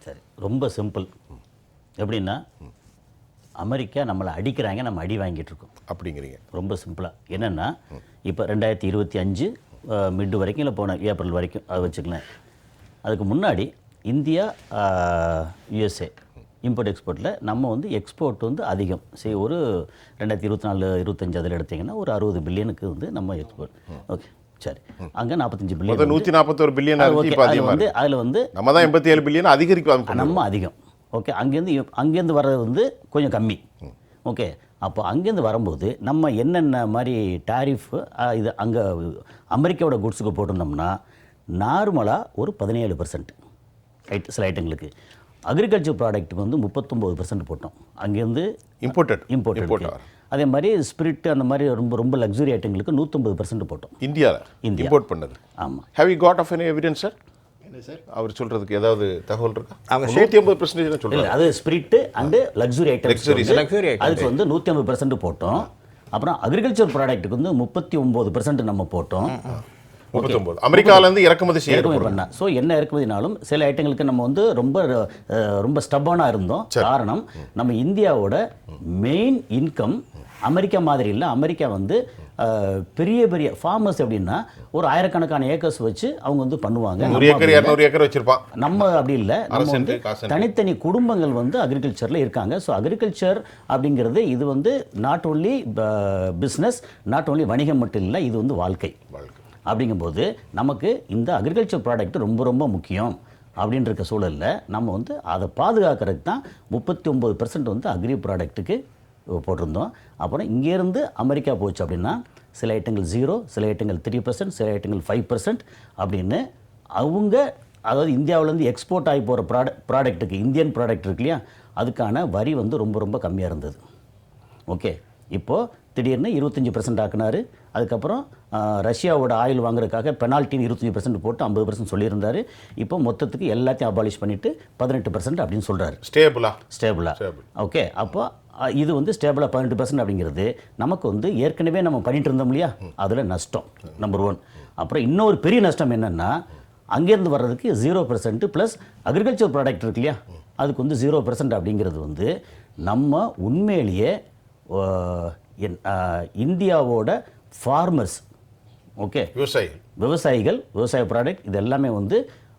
சரி, ரொம்ப சிம்பிள். எப்படின்னா அமெரிக்கா நம்மளை அடிக்கிறாங்க, நம்ம அடி வாங்கிட்டு இருக்கோம் அப்படிங்கிறீங்க. ரொம்ப சிம்பிளாக என்னென்னா இப்போ 2025 மிட் வரைக்கும் இல்லை போன ஏப்ரல் வரைக்கும் அதை வச்சுக்கலாம். அதுக்கு முன்னாடி இந்தியா யுஎஸ்ஏ இம்போர்ட் எக்ஸ்போர்ட்டில் நம்ம வந்து எக்ஸ்போர்ட் வந்து அதிகம். சரி, ஒரு 2024-25 அதில் எடுத்திங்கன்னா ஒரு 60 பில்லியனுக்கு வந்து நம்ம எக்ஸ்போர்ட். ஓகே சரி, அங்கே 45 பில்லியன், 141 பில்லியன் வந்து அதில் வந்து நம்ம தான் 87 பில்லியன் அதிகரிக்கும், நம்ம அதிகம். ஓகே, அங்கேருந்து வர்றது வந்து கொஞ்சம் கம்மி. ஓகே, அப்போ அங்கேருந்து வரும்போது நம்ம என்னென்ன மாதிரி டாரிஃப் இது அங்கே அமெரிக்காவோட குட்ஸுக்கு போட்டிருந்தோம்னா நார்மலாக ஒரு 17% சில ஐட்டங்களுக்கு. அக்ரிகல்ச்சர் ப்ராடக்ட்டுக்கு வந்து 39% போட்டோம். அங்கேருந்து இம்போர்ட்டட். அதே மாதிரி ஸ்பிரிட் அந்த மாதிரி ரொம்ப ரொம்ப லக்ஸுரி ஐட்டங்களுக்கு 150% போட்டோம். இந்தியா இம்போர்ட் பண்ணது. ஆமாம். Have you got of any evidence sir? அவர் சொல்றதுக்கு ஏதாவது தகவல் இருக்கா? 150% சொல்றாங்க. அது ஸ்பிரிட் அண்ட் லக்ஸுரி ஐட்டம்ஸ் அதுக்கு வந்து 150% போட்டோம். அப்புறம் அக்ரிகல்ச்சர் ப்ராடக்ட்டுக்கு வந்து 39% நம்ம போட்டோம். 39 அமெரிக்காவிலேருந்து இறக்குமதி பண்ண. ஸோ என்ன இறக்குமதினாலும் சில ஐட்டங்களுக்கு நம்ம வந்து ரொம்ப ஸ்டப்பானாக இருந்தோம். காரணம் நம்ம இந்தியாவோட மெயின் இன்கம் அமெரிக்கா மாதிரி இல்லை. அமெரிக்கா வந்து பெரிய பெரிய ஃபார்மர்ஸ் எப்படின்னா ஒரு ஆயிரக்கணக்கான ஏக்கர்ஸ் வச்சு அவங்க வந்து பண்ணுவாங்க. 100 ஏக்கர் 200 ஏக்கர் வச்சிருப்பான். நம்ம அப்படி இல்லை. நம்ம வந்து தனித்தனி குடும்பங்கள் வந்து அக்ரிகல்ச்சரில் இருக்காங்க. ஸோ அக்ரிகல்ச்சர் அப்படிங்கிறது இது வந்து not only business, not only வணிகம் மட்டும் இல்லை, இது வந்து வாழ்க்கை. அப்படிங்கும்போது நமக்கு இந்த அக்ரிகல்ச்சர் ப்ராடக்ட் ரொம்ப ரொம்ப முக்கியம். அப்படின்ற சூழலில் நம்ம வந்து அதை பாதுகாக்கிறதுக்கு தான் 39% வந்து அக்ரி ப்ராடக்ட்டுக்கு போட்டிருந்தோம். அப்புறம் இங்கேருந்து அமெரிக்கா போச்சு அப்படின்னா சில ஐட்டங்கள் 0, சில ஐட்டங்கள் 3%, சில ஐட்டங்கள் 5% அப்படின்னு அவங்க, அதாவது இந்தியாவிலேருந்து எக்ஸ்போர்ட் ஆகி போகிற ப்ராடக்ட்டுக்கு, இந்தியன் ப்ராடக்ட் இருக்கு இல்லையா, அதுக்கான வரி வந்து ரொம்ப ரொம்ப கம்மியாக இருந்தது. ஓகே, இப்போது திடீர்னு 25% ஆக்குனார். அதுக்கப்புறம் ரஷ்யாவோட ஆயில் வாங்குறதுக்காக பெனால்ட்டின்னு 25% போட்டு 50% சொல்லியிருந்தார். இப்போ மொத்தத்துக்கு எல்லாத்தையும் அபாலிஷ் பண்ணிவிட்டு 18% அப்படின்னு சொல்கிறாரு. ஸ்டேபிளா. ஓகே, அப்போ இது வந்து ஸ்டேபிளாக 18% அப்படிங்கிறது நமக்கு வந்து ஏற்கனவே நம்ம பண்ணிட்டு இருந்தோம் இல்லையா, அதில் நஷ்டம் நம்பர் 1. அப்புறம் இன்னொரு பெரிய நஷ்டம் என்னென்னா அங்கேருந்து வர்றதுக்கு 0% ப்ளஸ் அக்ரிகல்ச்சர் ப்ராடக்ட் இருக்கு இல்லையா, அதுக்கு வந்து 0% அப்படிங்கிறது வந்து நம்ம உண்மையிலேயே இந்தியாவோட ஃபார்மர்ஸ், ஓகே, விவசாயிகள், விவசாய ப்ராடக்ட் இது எல்லாமே வந்து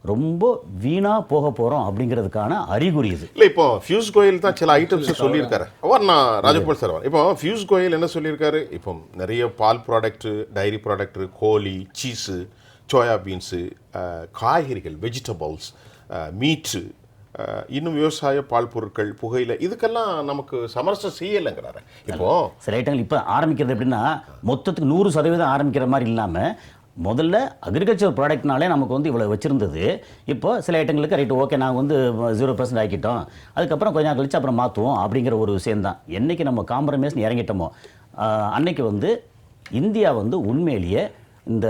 ரொம்ப வீணாக போக போகிறோம் அப்படிங்கிறதுக்கான அறிகுறி இது. இல்லை, இப்போ ஃபியூஸ் கோயல் தான் சில ஐட்டம்ஸ் சொல்லியிருக்காரு. நான் ராஜகோபால் சார், இப்போ ஃபியூஸ் கோயல் என்ன சொல்லியிருக்காரு, இப்போ நிறைய பால் ப்ராடக்ட்டு, டைரி ப்ராடக்ட்டு, கோழி, சீஸு, சோயா பீன்ஸு, காய்கறிகள், வெஜிடபிள்ஸ், மீட்டு, இன்னும் விவசாய பால் பொருட்கள், புகையிலை இதுக்கெல்லாம் நமக்கு சமரசம் செய்யலைங்கிறாரு. இப்போ சில ஐட்டங்கள் இப்போ ஆரம்பிக்கிறது எப்படின்னா மொத்தத்துக்கு 100% ஆரம்பிக்கிற மாதிரி இல்லாமல் முதல்ல அக்ரிகல்ச்சர் ப்ராடக்ட்னாலே நமக்கு வந்து இவ்வளோ வச்சுருந்தது. இப்போ சில ஐட்டங்களுக்கு ரைட் ஓகே நாங்கள் வந்து 0% ஆக்கிட்டோம், அதுக்கப்புறம் கொஞ்சம் கழிச்சு அப்புறம் மாற்றுவோம் அப்படிங்கிற ஒரு விஷயம்தான். என்றைக்கு நம்ம காம்ப்ரமைஸ்னு இறங்கிட்டோமோ அன்னைக்கு வந்து இந்தியா வந்து உண்மையிலேயே இந்த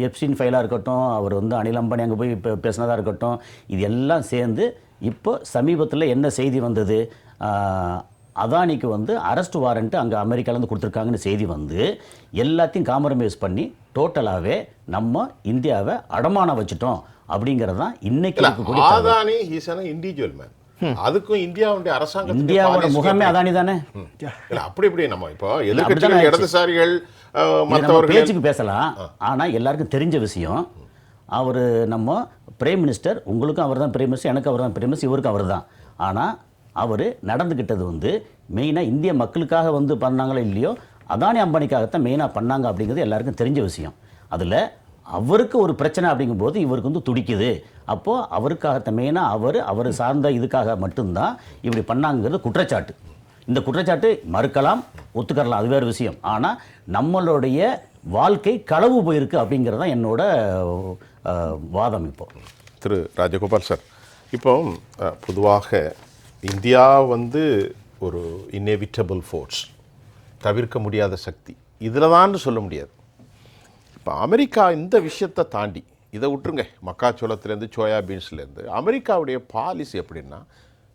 எப்ஸ்டீன் ஃபைலாக இருக்கட்டும், அவர் வந்து அனில் அம்பானி அங்கே போய் இப்போ பேசினதாக இருக்கட்டும், இது எல்லாம் சேர்ந்து இப்போ சமீபத்தில் என்ன செய்தி வந்தது, அதானிக்கு வந்து அரெஸ்ட் வாரண்ட்டு அங்கே அமெரிக்காவிலேருந்து கொடுத்துருக்காங்கன்னு செய்தி வந்து எல்லாத்தையும் காம்ப்ரமைஸ் பண்ணி டோட்டலாகவே நம்ம இந்தியாவை அடமானம் வச்சுட்டோம் அப்படிங்கிறது தான் இன்னைக்கு இருக்கக்கூடிய Adani is an individual man. அதுக்கும் இந்தியாவுடைய அரசாங்கம், இந்தியாவோட முகமே அதானி தானே. அப்படி நம்ம இப்போ எதிர்க்கட்சிகள், இடதுசாரிகள், மற்றவர்கள் பேச்சுக்கு பேசலாம். ஆனால் எல்லாருக்கும் தெரிஞ்ச விஷயம், அவர் நம்ம பிரைம் மினிஸ்டர், உங்களுக்கும் அவர் தான் பிரைம் மினிஸ்டர், எனக்கு அவர் தான் பிரைம் மினிஸ்டர், இவருக்கும் அவர் தான். ஆனால் அவர் நடந்துக்கிட்டது வந்து மெயினாக இந்திய மக்களுக்காக வந்து பண்ணாங்களோ இல்லையோ அதானி அம்பானிக்காகத்தான் மெயினாக பண்ணாங்க அப்படிங்கிறது எல்லாருக்கும் தெரிஞ்ச விஷயம். அதில் அவருக்கு ஒரு பிரச்சனை அப்படிங்கும்போது இவருக்கு வந்து துடிக்குது. அப்போது அவருக்காகத்தான் மெயினாக அவர் சார்ந்த இதுக்காக மட்டும்தான் இப்படி பண்ணாங்கிறது குற்றச்சாட்டு. இந்த குற்றச்சாட்டு மறுக்கலாம், ஒத்துக்கரலாம், அது வேறு விஷயம். ஆனால் நம்மளுடைய வாழ்க்கை களவு போயிருக்கு அப்படிங்கிறது தான் என்னோட வாதம். இப்போ திரு ராஜகோபால் சார், இப்போ பொதுவாக இந்தியா வந்து ஒரு இன்னெவிட்டபிள் ஃபோர்ஸ், தவிர்க்க முடியாத சக்தி, இதில் தான் சொல்ல முடியாது. இப்போ அமெரிக்கா இந்த விஷயத்தை தாண்டி, இதை விட்டுருங்க, மக்காச்சோளத்துலேருந்து சோயாபீன்ஸ்லேருந்து அமெரிக்காவுடைய பாலிசி எப்படின்னா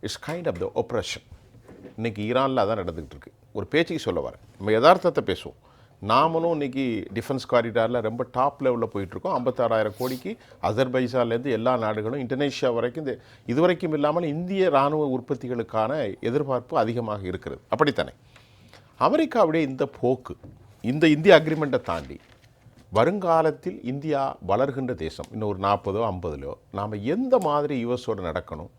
இட்ஸ் கைண்ட் ஆஃப் த ஒப்ரஷன். இன்றைக்கி ஈரானில் அதான் நடந்துக்கிட்டு இருக்கு. ஒரு பேச்சுக்கு சொல்ல வரேன், நம்ம யதார்த்தத்தை பேசுவோம். நாமளும் இன்றைக்கி டிஃபென்ஸ் காரிடாரில் ரொம்ப டாப் லெவலில் போயிட்டுருக்கோம். 56,000 கோடிக்கு அசர்பைஜான்லேருந்து எல்லா நாடுகளும், இந்தோனேஷியா வரைக்கும், இது வரைக்கும் இல்லாமல் இந்திய இராணுவ உற்பத்திகளுக்கான எதிர்பார்ப்பு அதிகமாக இருக்கிறது. அப்படித்தானே அமெரிக்காவுடைய இந்த போக்கு, இந்த இந்திய அக்ரிமெண்ட்டை தாண்டி வருங்காலத்தில் இந்தியா வளர்கின்ற தேசம், இன்னும் ஒரு 40 50 நாம் எந்த மாதிரி யுஎஸோடு நடக்கணும்?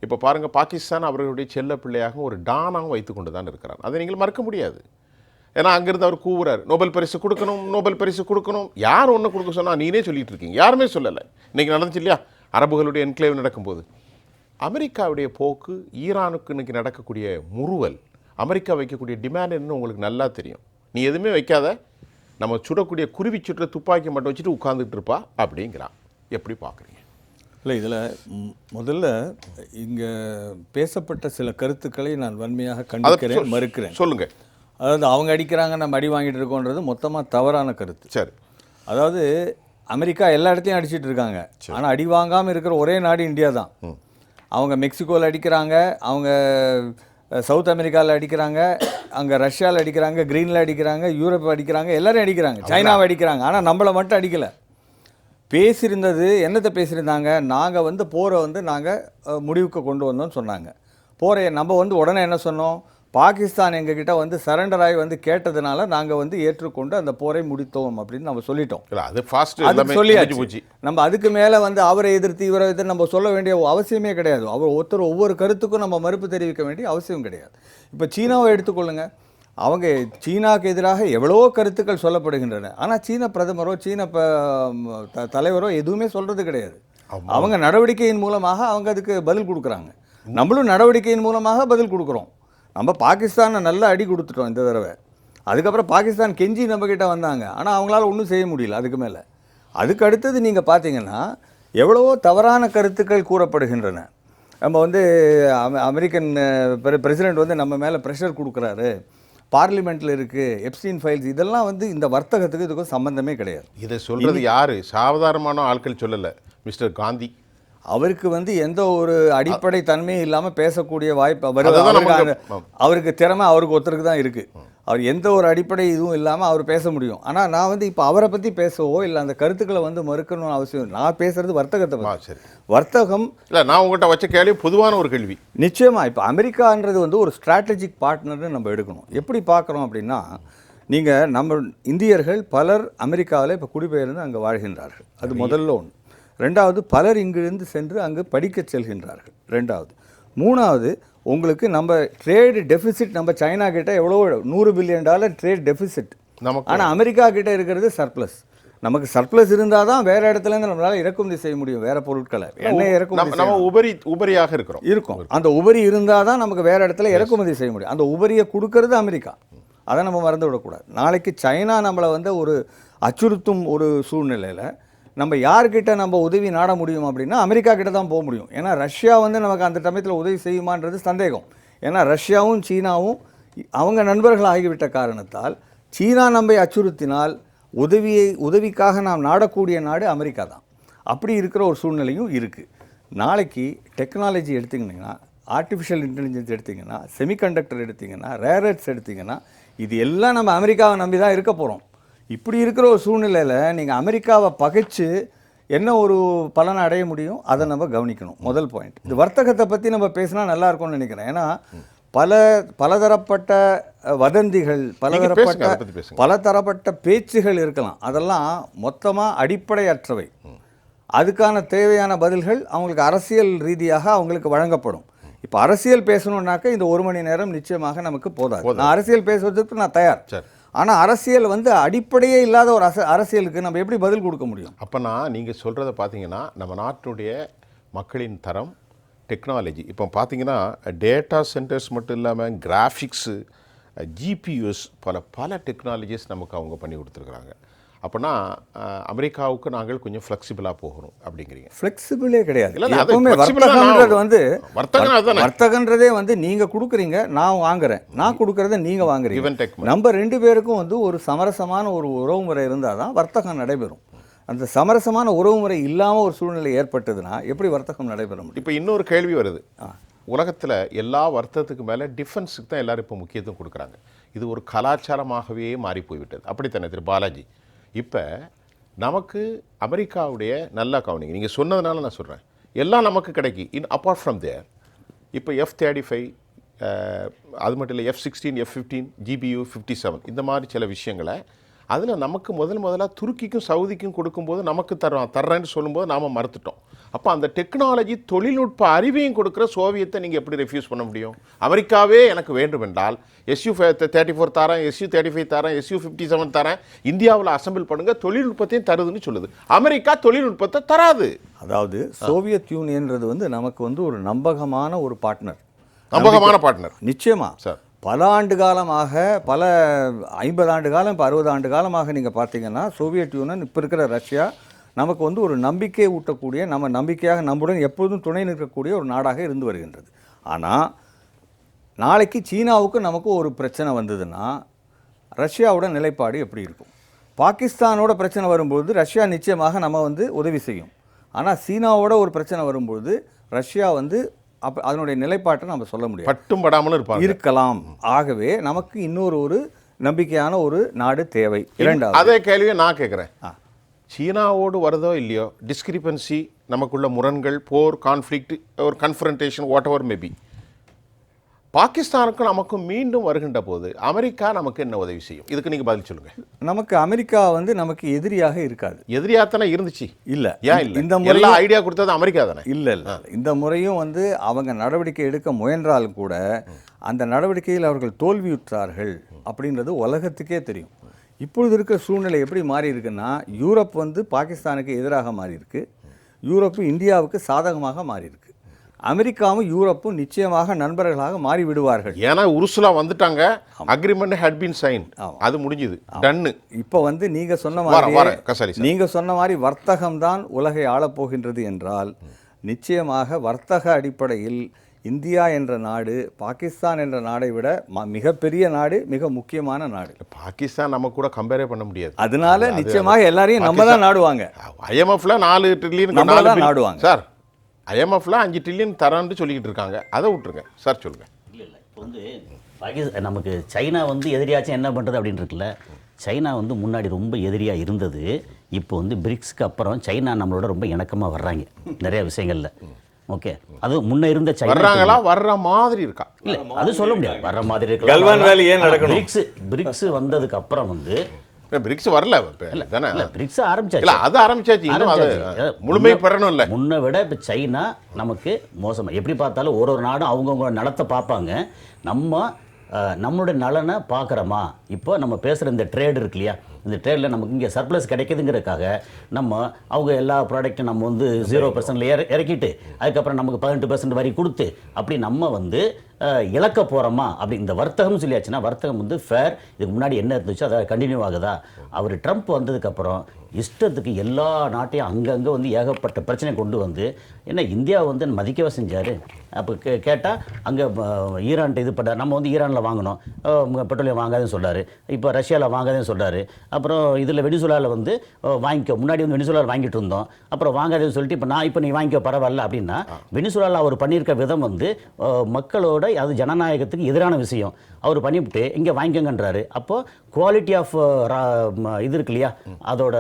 இப்போ பாருங்கள், பாகிஸ்தான் அவர்களுடைய செல்ல பிள்ளையாக ஒரு டானாகவும் வைத்து கொண்டு தான் இருக்கிறார். அதை நீங்கள் மறக்க முடியாது. ஏன்னா அங்கேருந்து அவர் கூவுறார், நோபல் பரிசு கொடுக்கணும், நோபல் பரிசு கொடுக்கணும். யார் ஒன்று கொடுக்க சொன்னால் நீனே சொல்லிட்டு இருக்கீங்க, யாருமே சொல்லலை. இன்றைக்கி நடந்துச்சு இல்லையா, அரபுகளுடைய என்க்ளேவ் நடக்கும்போது. அமெரிக்காவுடைய போக்கு, ஈரானுக்கு இன்றைக்கி நடக்கக்கூடிய முறுவல், அமெரிக்கா வைக்கக்கூடிய டிமாண்ட் என்னன்னு உங்களுக்கு நல்லா தெரியும். நீ எதுவுமே வைக்காத, நம்ம சுடக்கூடிய குருவி சுட்டுற துப்பாக்கி மட்டும் வச்சுட்டு உட்கார்ந்துட்டு இருப்பா அப்படிங்கிறான். எப்படி பார்க்குறீங்க? இல்லை, இதில் முதல்ல இங்கே பேசப்பட்ட சில கருத்துக்களை நான் வன்மையாக கண்டிக்கிறேன், மறுக்கிறேன். சொல்லுங்கள். அதாவது அவங்க அடிக்கிறாங்க, நம்ம அடி வாங்கிட்டு இருக்கோன்றது மொத்தமாக தவறான கருத்து. சரி, அதாவது அமெரிக்கா எல்லா இடத்தையும் அடிச்சிட்டு இருக்காங்க, ஆனால் அடி வாங்காமல் இருக்கிற ஒரே நாடு இந்தியா தான். அவங்க மெக்சிகோவில் அடிக்கிறாங்க, அவங்க சவுத் அமெரிக்காவில் அடிக்கிறாங்க, அங்கே ரஷ்யாவில் அடிக்கிறாங்க, கிரீனில் அடிக்கிறாங்க, யூரோப் அடிக்கிறாங்க, எல்லாரும் அடிக்கிறாங்க, சைனாவை அடிக்கிறாங்க. ஆனால் நம்மளை மட்டும் அடிக்கலை. பேசியிருந்தது என்னத்தை பேசியிருந்தாங்க, நாங்கள் வந்து போரை வந்து நாங்கள் முடிவுக்கு கொண்டு வந்தோம்னு சொன்னாங்க. போரை நம்ம வந்து உடனே என்ன சொன்னோம், பாகிஸ்தான் எங்ககிட்ட வந்து சரண்டர் ஆகி வந்து கேட்டதுனால நாங்கள் வந்து ஏற்றுக்கொண்டு அந்த போரை முடித்தோம் அப்படின்னு நம்ம சொல்லிட்டோம். அது சொல்லியாச்சு. நம்ம அதுக்கு மேலே வந்து அவரை எதிர்த்து இவரை எதிர்த்து நம்ம சொல்ல வேண்டிய அவசியமே கிடையாது. அவர் ஒவ்வொரு கருத்துக்கும் நம்ம மறுப்பு தெரிவிக்க வேண்டிய அவசியம் கிடையாது. இப்போ சீனாவை எடுத்துக்கொள்ளுங்க, அவங்க சீனாவுக்கு எதிராக எவ்வளவோ கருத்துக்கள் சொல்லப்படுகின்றன. ஆனால் சீன பிரதமரோ சீன தலைவரோ எதுவுமே சொல்கிறது கிடையாது. அவங்க நடவடிக்கையின் மூலமாக அவங்க அதுக்கு பதில் கொடுக்குறாங்க. நம்மளும் நடவடிக்கையின் மூலமாக பதில் கொடுக்குறோம். நம்ம பாகிஸ்தானை நல்ல அடி கொடுத்துட்டோம் இந்த தடவை. அதுக்கப்புறம் பாகிஸ்தான் கெஞ்சி நம்மக்கிட்ட வந்தாங்க, ஆனால் அவங்களால ஒன்றும் செய்ய முடியல. அதுக்கு மேலே அதுக்கு அடுத்தது நீங்கள் பார்த்தீங்கன்னா எவ்வளவோ தவறான கருத்துக்கள் கூறப்படுகின்றன. நம்ம வந்து அமெரிக்கன் பிரசிடெண்ட் வந்து நம்ம மேலே ப்ரெஷர் கொடுக்குறாரு, பார்லிமெண்ட்டில் இருக்குது எப்ஸ்டீன் ஃபைல்ஸ், இதெல்லாம் வந்து இந்த வர்த்தகத்துக்கு இதுக்கும் சம்மந்தமே கிடையாது. இதை சொல்கிறது யார்? சாதாரணமான ஆட்கள் சொல்லலை, மிஸ்டர் காந்தி. அவருக்கு வந்து எந்த ஒரு அடிப்படை தன்மையும் இல்லாமல் பேசக்கூடிய வாய்ப்பு அவருக்கு திறமை அவருக்கு ஒருத்தருக்கு தான் இருக்குது. அவர் எந்த ஒரு அடிப்படை இதுவும் இல்லாமல் அவர் பேச முடியும். ஆனால் நான் வந்து இப்போ அவரை பற்றி பேசவோ இல்லை அந்த கருத்துக்களை வந்து மறுக்கணும்னு அவசியம். நான் பேசுறது வர்த்தகத்தை பற்றி. வர்த்தகம் இல்லை, நான் உங்கள்கிட்ட வச்ச கேள்வி பொதுவான ஒரு கேள்வி. நிச்சயமாக இப்போ அமெரிக்கான்றது வந்து ஒரு ஸ்ட்ராட்டஜிக் பார்ட்னர்னு நம்ம எடுக்கணும். எப்படி பார்க்குறோம் அப்படின்னா, நீங்கள் நம்ம இந்தியர்கள் பலர் அமெரிக்காவில் இப்போ குடிபெயர்ந்து அங்கே வாழ்கின்றார்கள். அது முதல்ல ஒன்று. ரெண்டாவது, பலர் இங்கிருந்து சென்று அங்கு படிக்க செல்கின்றார்கள். ரெண்டாவது. மூணாவது, உங்களுக்கு நம்ம ட்ரேடு டெஃபிசிட், நம்ம சைனா கிட்ட எவ்வளோ $100 பில்லியன் ட்ரேட் டெஃபிசிட், ஆனால் அமெரிக்கா கிட்ட இருக்கிறது சர்ப்ளஸ். நமக்கு சர்ப்ளஸ் இருந்தால் தான் வேறு இடத்துலேருந்து நம்மளால் இறக்குமதி செய்ய முடியும் வேறு பொருட்களை. எண்ணெய் இறக்குமதி நம்ம உபரியாக இருக்கிறோம். அந்த உபரி இருந்தால் தான் நமக்கு வேறு இடத்துல இறக்குமதி செய்ய முடியும். அந்த உபரியை கொடுக்கறது அமெரிக்கா. அதை நம்ம மறந்து விடக்கூடாது. நாளைக்கு சைனா நம்மளை வந்து ஒரு அச்சுறுத்தும் ஒரு சூழ்நிலையில் நம்ம யார்கிட்ட நம்ம உதவி நாட முடியும் அப்படின்னா அமெரிக்கா கிட்ட தான் போக முடியும். ஏன்னா ரஷ்யா வந்து நமக்கு அந்த சமயத்தில் உதவி செய்யுமான்றது சந்தேகம். ஏன்னா ரஷ்யாவும் சீனாவும் அவங்க நண்பர்கள் ஆகிவிட்ட காரணத்தால் சீனா நம்மை அச்சுறுத்தினால் உதவிக்காக நாம் நாடக்கூடிய நாடு அமெரிக்கா தான். அப்படி இருக்கிற ஒரு சூழ்நிலையும் இருக்குது. நாளைக்கு டெக்னாலஜி எடுத்திங்கன்னா, ஆர்டிஃபிஷியல் இன்டெலிஜென்ஸ் எடுத்திங்கன்னா, செமிகண்டக்டர் எடுத்திங்கன்னா, ரேரட்ஸ் எடுத்திங்கன்னா, இது எல்லாம் நம்ம அமெரிக்காவை நம்பி தான் இருக்க போகிறோம். இப்படி இருக்கிற ஒரு சூழ்நிலையில் நீங்கள் அமெரிக்காவை பகைச்சு என்ன ஒரு பலனை அடைய முடியும், அதை நம்ம கவனிக்கணும். முதல் பாயிண்ட். இது வர்த்தகத்தை பற்றி நம்ம பேசினா நல்லா இருக்கும்னு நினைக்கிறேன். ஏன்னா பலதரப்பட்ட வதந்திகள், பலதரப்பட்ட பேச்சுகள் இருக்கலாம். அதெல்லாம் மொத்தமாக அடிப்படையற்றவை. அதுக்கான தேவையான பதில்கள் அவங்களுக்கு அரசியல் ரீதியாக அவங்களுக்கு வழங்கப்படும். இப்போ அரசியல் பேசணுன்னாக்க இந்த 1 மணி நேரம் நிச்சயமாக நமக்கு போதாது. நான் அரசியல் பேசுவதற்கு நான் தயார். ஆனால் அரசியல் வந்து அடிப்படையே இல்லாத ஒரு அரசியலுக்கு நம்ம எப்படி பதில் கொடுக்க முடியும்? அப்போனா நீங்கள் சொல்கிறத பார்த்தீங்கன்னா நம்ம நாட்டினுடைய மக்களின் தரம், டெக்னாலஜி இப்போ பார்த்தீங்கன்னா டேட்டா சென்டர்ஸ் மட்டும் இல்லாமல் கிராஃபிக்ஸு, ஜிபியூஸ், பல டெக்னாலஜிஸ் நமக்கு அவங்க பண்ணி கொடுத்துருக்குறாங்க. அப்போனா அமெரிக்காவுக்கு நாங்கள் கொஞ்சம் ஃப்ளெக்சிபிளாக போகணும் அப்படிங்கிறீங்க. ஃப்ளெக்சிபிளே கிடையாது. எப்பவுமே வர்த்தகன்றது வந்து வர்த்தகன்றதே வந்து நீங்கள் கொடுக்குறீங்க, நான் வாங்குறேன், நான் கொடுக்குறத நீங்கள் வாங்குறீங்க. நம்ம 2 பேருக்கும் வந்து ஒரு சமரசமான ஒரு உறவுமுறை இருந்தால் தான் வர்த்தகம் நடைபெறும். அந்த சமரசமான உறவுமுறை இல்லாமல் ஒரு சூழ்நிலை ஏற்பட்டதுன்னா எப்படி வர்த்தகம் நடைபெற முடியும்? இப்போ இன்னொரு கேள்வி வருது. உலகத்தில் எல்லா வர்த்தகத்துக்கு மேலே டிஃபென்ஸுக்கு தான் எல்லோரும் இப்போ முக்கியத்துவம் கொடுக்குறாங்க. இது ஒரு கலாச்சாரமாகவே மாறி போய்விட்டது. அப்படித்தானே திரு பாலாஜி? இப்போ நமக்கு அமெரிக்காவுடைய நல்லா கவனிங்க, நீங்கள் சொன்னதுனால நான் சொல்கிறேன், எல்லாம் நமக்கு கிடைக்கும். அப்பார்ட் ஃப்ரம் தேர் இப்போ F-35, அது மட்டும் இல்லை F-16, F-15, GBU 57 இந்த மாதிரி சில விஷயங்களை அதில் நமக்கு முதலாக துருக்கிக்கும் சவுதிக்கும் கொடுக்கும்போது நமக்கு தர்றேன்னு சொல்லும்போது நாம் மறுத்துட்டோம். அப்போ அந்த டெக்னாலஜி தொழில்நுட்ப அறிவையும் கொடுக்குற சோவியத்தை நீங்கள் எப்படி ரெஃப்யூஸ் பண்ண முடியும்? அமெரிக்காவே எனக்கு வேண்டும் என்றால் SU-34 தரேன், SU-35 தரேன், SU-57 தரேன், இந்தியாவில் அசம்பிள் பண்ணுங்க, தொழில்நுட்பத்தையும் தருதுன்னு சொல்லுது. அமெரிக்கா தொழில்நுட்பத்தை தராது. அதாவது சோவியத் யூனியன்றது வந்து நமக்கு வந்து ஒரு நம்பகமான ஒரு பார்ட்னர். நிச்சயமா சார். பல ஆண்டு காலமாக, பல 50 ஆண்டு காலம், இப்போ 60 ஆண்டு காலமாக நீங்கள் பார்த்தீங்கன்னா சோவியத் யூனியன், இப்போ இருக்கிற ரஷ்யா நமக்கு வந்து ஒரு நம்பிக்கையை ஊட்டக்கூடிய, நம்ம நம்பிக்கையாக நம்முடன் எப்பொழுதும் துணை நிற்கக்கூடிய ஒரு நாடாக இருந்து வருகின்றது. ஆனால் நாளைக்கு சீனாவுக்கு நமக்கு ஒரு பிரச்சனை வந்ததுன்னா ரஷ்யாவோட நிலைப்பாடு எப்படி இருக்கும்? பாகிஸ்தானோட பிரச்சனை வரும்போது ரஷ்யா நிச்சயமாக நம்ம வந்து உதவி செய்யும். ஆனால் சீனாவோட ஒரு பிரச்சனை வரும்போது ரஷ்யா வந்து அப்போ அதனுடைய நிலைப்பாட்டை நம்ம சொல்ல முடியும், பட்டும் படாமலும் இருக்கலாம். ஆகவே நமக்கு இன்னொரு நம்பிக்கையான ஒரு நாடு தேவை. இரண்டாவது அதே கேள்வியை நான் கேட்குறேன். சீனாவோடு வருதோ இல்லையோ டிஸ்கிரிபன்சி, நமக்குள்ள முரண்கள், போர், கான்ஃப்ளிக்ட், ஒரு கன்ஃபரன்டேஷன், வாட் எவர் மேபி, பாகிஸ்தானுக்கும் நமக்கும் மீண்டும் வருகின்ற போது அமெரிக்கா நமக்கு என்ன உதவி செய்யும்? இதுக்கு நீங்கள் பதில் சொல்லுங்கள். நமக்கு அமெரிக்கா வந்து நமக்கு எதிரியாக இருக்காது. எதிரியாகத்தானே இருந்துச்சு. இல்லை, ஏன் இல்லை? இந்த முறை ஐடியா கொடுத்தது அமெரிக்கா தானே. இல்லை, இந்த முறையும் வந்து அவங்க நடவடிக்கை எடுக்க முயன்றாலும் கூட அந்த நடவடிக்கையில் அவர்கள் தோல்வியுற்றார்கள் அப்படின்றது உலகத்துக்கே தெரியும். இப்பொழுது இருக்கிற சூழ்நிலை எப்படி மாறி இருக்குன்னா, யூரோப் வந்து பாகிஸ்தானுக்கு எதிராக மாறி இருக்கு, யூரோப்பு இந்தியாவுக்கு சாதகமாக மாறி இருக்கு. அமெரிக்காவும் யூரோப்பும் நிச்சயமாக நண்பர்களாக மாறி விடுவார்கள். ஏன்னா உருசுலா வந்துட்டாங்க, அக்ரிமெண்ட் ஹேட் பீன் சைன், அது முடிஞ்சது, டன்னு. இப்போ வந்து நீங்கள் சொன்ன மாதிரி வர்த்தகம் தான் உலகை ஆளப்போகின்றது என்றால் நிச்சயமாக வர்த்தக அடிப்படையில் இந்தியா என்ற நாடு பாகிஸ்தான் என்ற நாடை விட மிகப்பெரிய நாடு, மிக முக்கியமான நாடு. பாகிஸ்தான் நம்ம கூட கம்பேரே பண்ண முடியாது. அதனால நிச்சயமாக எல்லாரையும் நம்ம தான் நாடுவாங்க. IMFல 4 ட்ரில்லியன் நம்ம தான் நாடுவாங்க சார். IMFல 5 ட்ரில்லியன் தரான்னு சொல்லிக்கிட்டு இருக்காங்க, அதை விட்டுருங்க சார். சொல்லுங்க. இல்லை, இப்போ வந்து நமக்கு சைனா வந்து எதிரியாச்சும் என்ன பண்ணுறது அப்படின்னு இருக்குல்ல. சைனா வந்து முன்னாடி ரொம்ப எதிரியாக இருந்தது. இப்போ வந்து பிரிக்ஸ்க்கு அப்புறம் சைனா நம்மளோட ரொம்ப இணக்கமாக வர்றாங்க நிறைய விஷயங்களில். ஓகே, அது முன்ன இருந்த சைனா வர்றாங்களா, வர்ற மாதிரி இருக்கா? இல்லை, அது சொல்ல முடியாது. வர்ற மாதிரி இருக்கலாம். பிரிக்ஸ் வந்ததுக்கு அப்புறம் வந்து பிரிக்ஸ் வரல தானே, பிரிக்ஸ் ஆரம்பிச்சாச்சு. அது ஆரம்பிச்சாச்சு, முழுமை பெறணும் இல்லை. முன்ன விட இப்போ சைனா நமக்கு மோசமாக, எப்படி பார்த்தாலும் ஒரு நாடும் அவங்கவுங்க நலத்தை பார்ப்பாங்க. நம்மளுடைய நலனை பார்க்குறோமா? இப்போ நம்ம பேசுகிற இந்த ட்ரேடு இருக்கு இல்லையா, இந்த ட்ரேடில் நமக்கு இங்கே சர்ப்ளஸ் கிடைக்குதுங்கிறதுக்காக நம்ம அவங்க எல்லா ப்ராடக்ட்டும் நம்ம வந்து 0% இறக்கிட்டு அதுக்கப்புறம் நமக்கு 18% வரி கொடுத்து அப்படி நம்ம வந்து இழக்க போகிறோமா அப்படி இந்த வர்த்தகம் சொல்லியாச்சுன்னா வர்த்தகம் வந்து ஃபேர். இதுக்கு முன்னாடி என்ன இருந்துச்சோ அதை கண்டினியூ ஆகுதா? அவர் ட்ரம்ப் வந்ததுக்கப்புறம் இஷ்டத்துக்கு எல்லா நாட்டையும் அங்கங்கே வந்து ஏகப்பட்ட பிரச்சனை கொண்டு வந்து என்ன இந்தியா வந்து மதிக்கவே செஞ்சார். அப்போ கேட்டால் அங்கே ஈரான்ட்டு இது பண்ண நம்ம வந்து ஈரானில் வாங்கினோம் பெட்ரோலியம் வாங்காதுன்னு சொல்கிறாரு, இப்போ ரஷ்யாவில் வாங்காதுன்னு சொல்கிறாரு, அப்புறம் இதில் வெனிசுலாவில் வந்து வாங்கிக்கோ, முன்னாடி வந்து வெனிசுலாவில் வாங்கிட்டு இருந்தோம், அப்புறம் வாங்காதுன்னு சொல்லிட்டு இப்போ நீ வாங்கிக்கோ பரவாயில்ல அப்படின்னா வெனிசுலாவில் அவர் பண்ணியிருக்க விதம் வந்து மக்களோட அது ஜனநாயகத்துக்கு எதிரான விஷயம். அவர் பண்ணிவிட்டு இங்கே வாங்கிக்கங்கன்றாரு. அப்போது குவாலிட்டி ஆஃப் இது இருக்கு இல்லையா, அதோட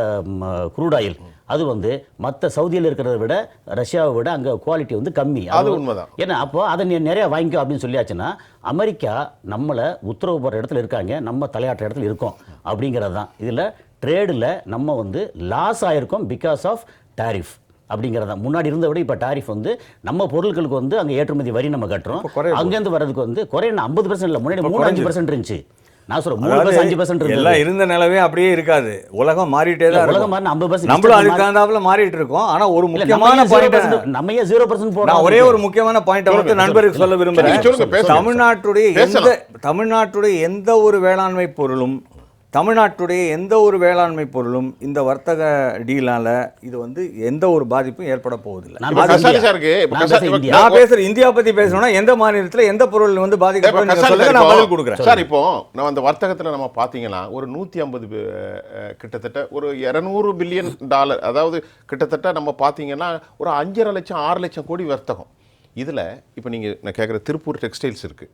க்ரூட் ஆயில் அது வந்து மற்ற சவுதியில் இருக்கிறத விட ரஷ்யாவை விட அங்கே குவாலிட்டி வந்து கம்மி. அது உண்மைதான். ஏன்னா அப்போ அதை நீ நிறையா வாங்கிக்கோ அப்படின்னு சொல்லியாச்சுன்னா அமெரிக்கா நம்மளை உத்தரவு போடுற இடத்துல இருக்காங்க, நம்ம தலையாட்டுற இடத்துல இருக்கோம் அப்படிங்கிறது தான். இதில் ட்ரேடில் நம்ம வந்து லாஸ் ஆகிருக்கோம் பிகாஸ் ஆஃப் டாரிஃப் அப்படிங்கிறதா. முன்னாடி இருந்த விட இப்போ டாரிஃப் வந்து நம்ம பொருட்களுக்கு வந்து அங்கே ஏற்றுமதி வரி நம்ம கட்டுறோம். அங்கேருந்து வர்றதுக்கு வந்து குறைய 50% இல்லை, முன்னாடி 3-5% இருந்துச்சு. நான் சொல்றேன் 3-5% எல்லாம் இருந்த நிலவே அப்படியே இருக்காது. உலகம் மாறிட்டே தான். உலகம் மாறி 50% நம்மளும் அதுக்கு தகுந்தாப்புல மாறிட்டு இருக்கோம். ஆனா ஒரு முக்கியமான பாயிண்ட் நம்ம ஏன் 0% போறோம். ஒரே ஒரு முக்கியமான பாயிண்ட் வந்து நண்பருக்கு சொல்ல விரும்புறேன். தமிழ்நாட்டுடைய எந்த ஒரு வேளாண்மை பொருளும் இந்த வர்த்தக டீலால இது வந்து எந்த ஒரு பாதிப்பும் ஏற்பட போவதில்லை. நான் பேசுறேன் இந்தியா பத்தி பேசணும்னா எந்த மாநிலத்துல எந்த பொருள் வந்து பாதிக்கப்படும் நான் பதில் கொடுக்குறேன் சார். இப்போ நம்ம அந்த வர்த்தகத்துல நம்ம பாத்தீங்கன்னா ஒரு 150 கிட்டத்தட்ட ஒரு $200 பில்லியன், அதாவது கிட்டத்தட்ட நம்ம பாத்தீங்கன்னா ஒரு 5.5 லட்சம் 6 லட்சம் கோடி வர்த்தகம். இதுல இப்போ நீங்க நான் கேட்குற திருப்பூர் டெக்ஸ்டைல்ஸ் இருக்கு,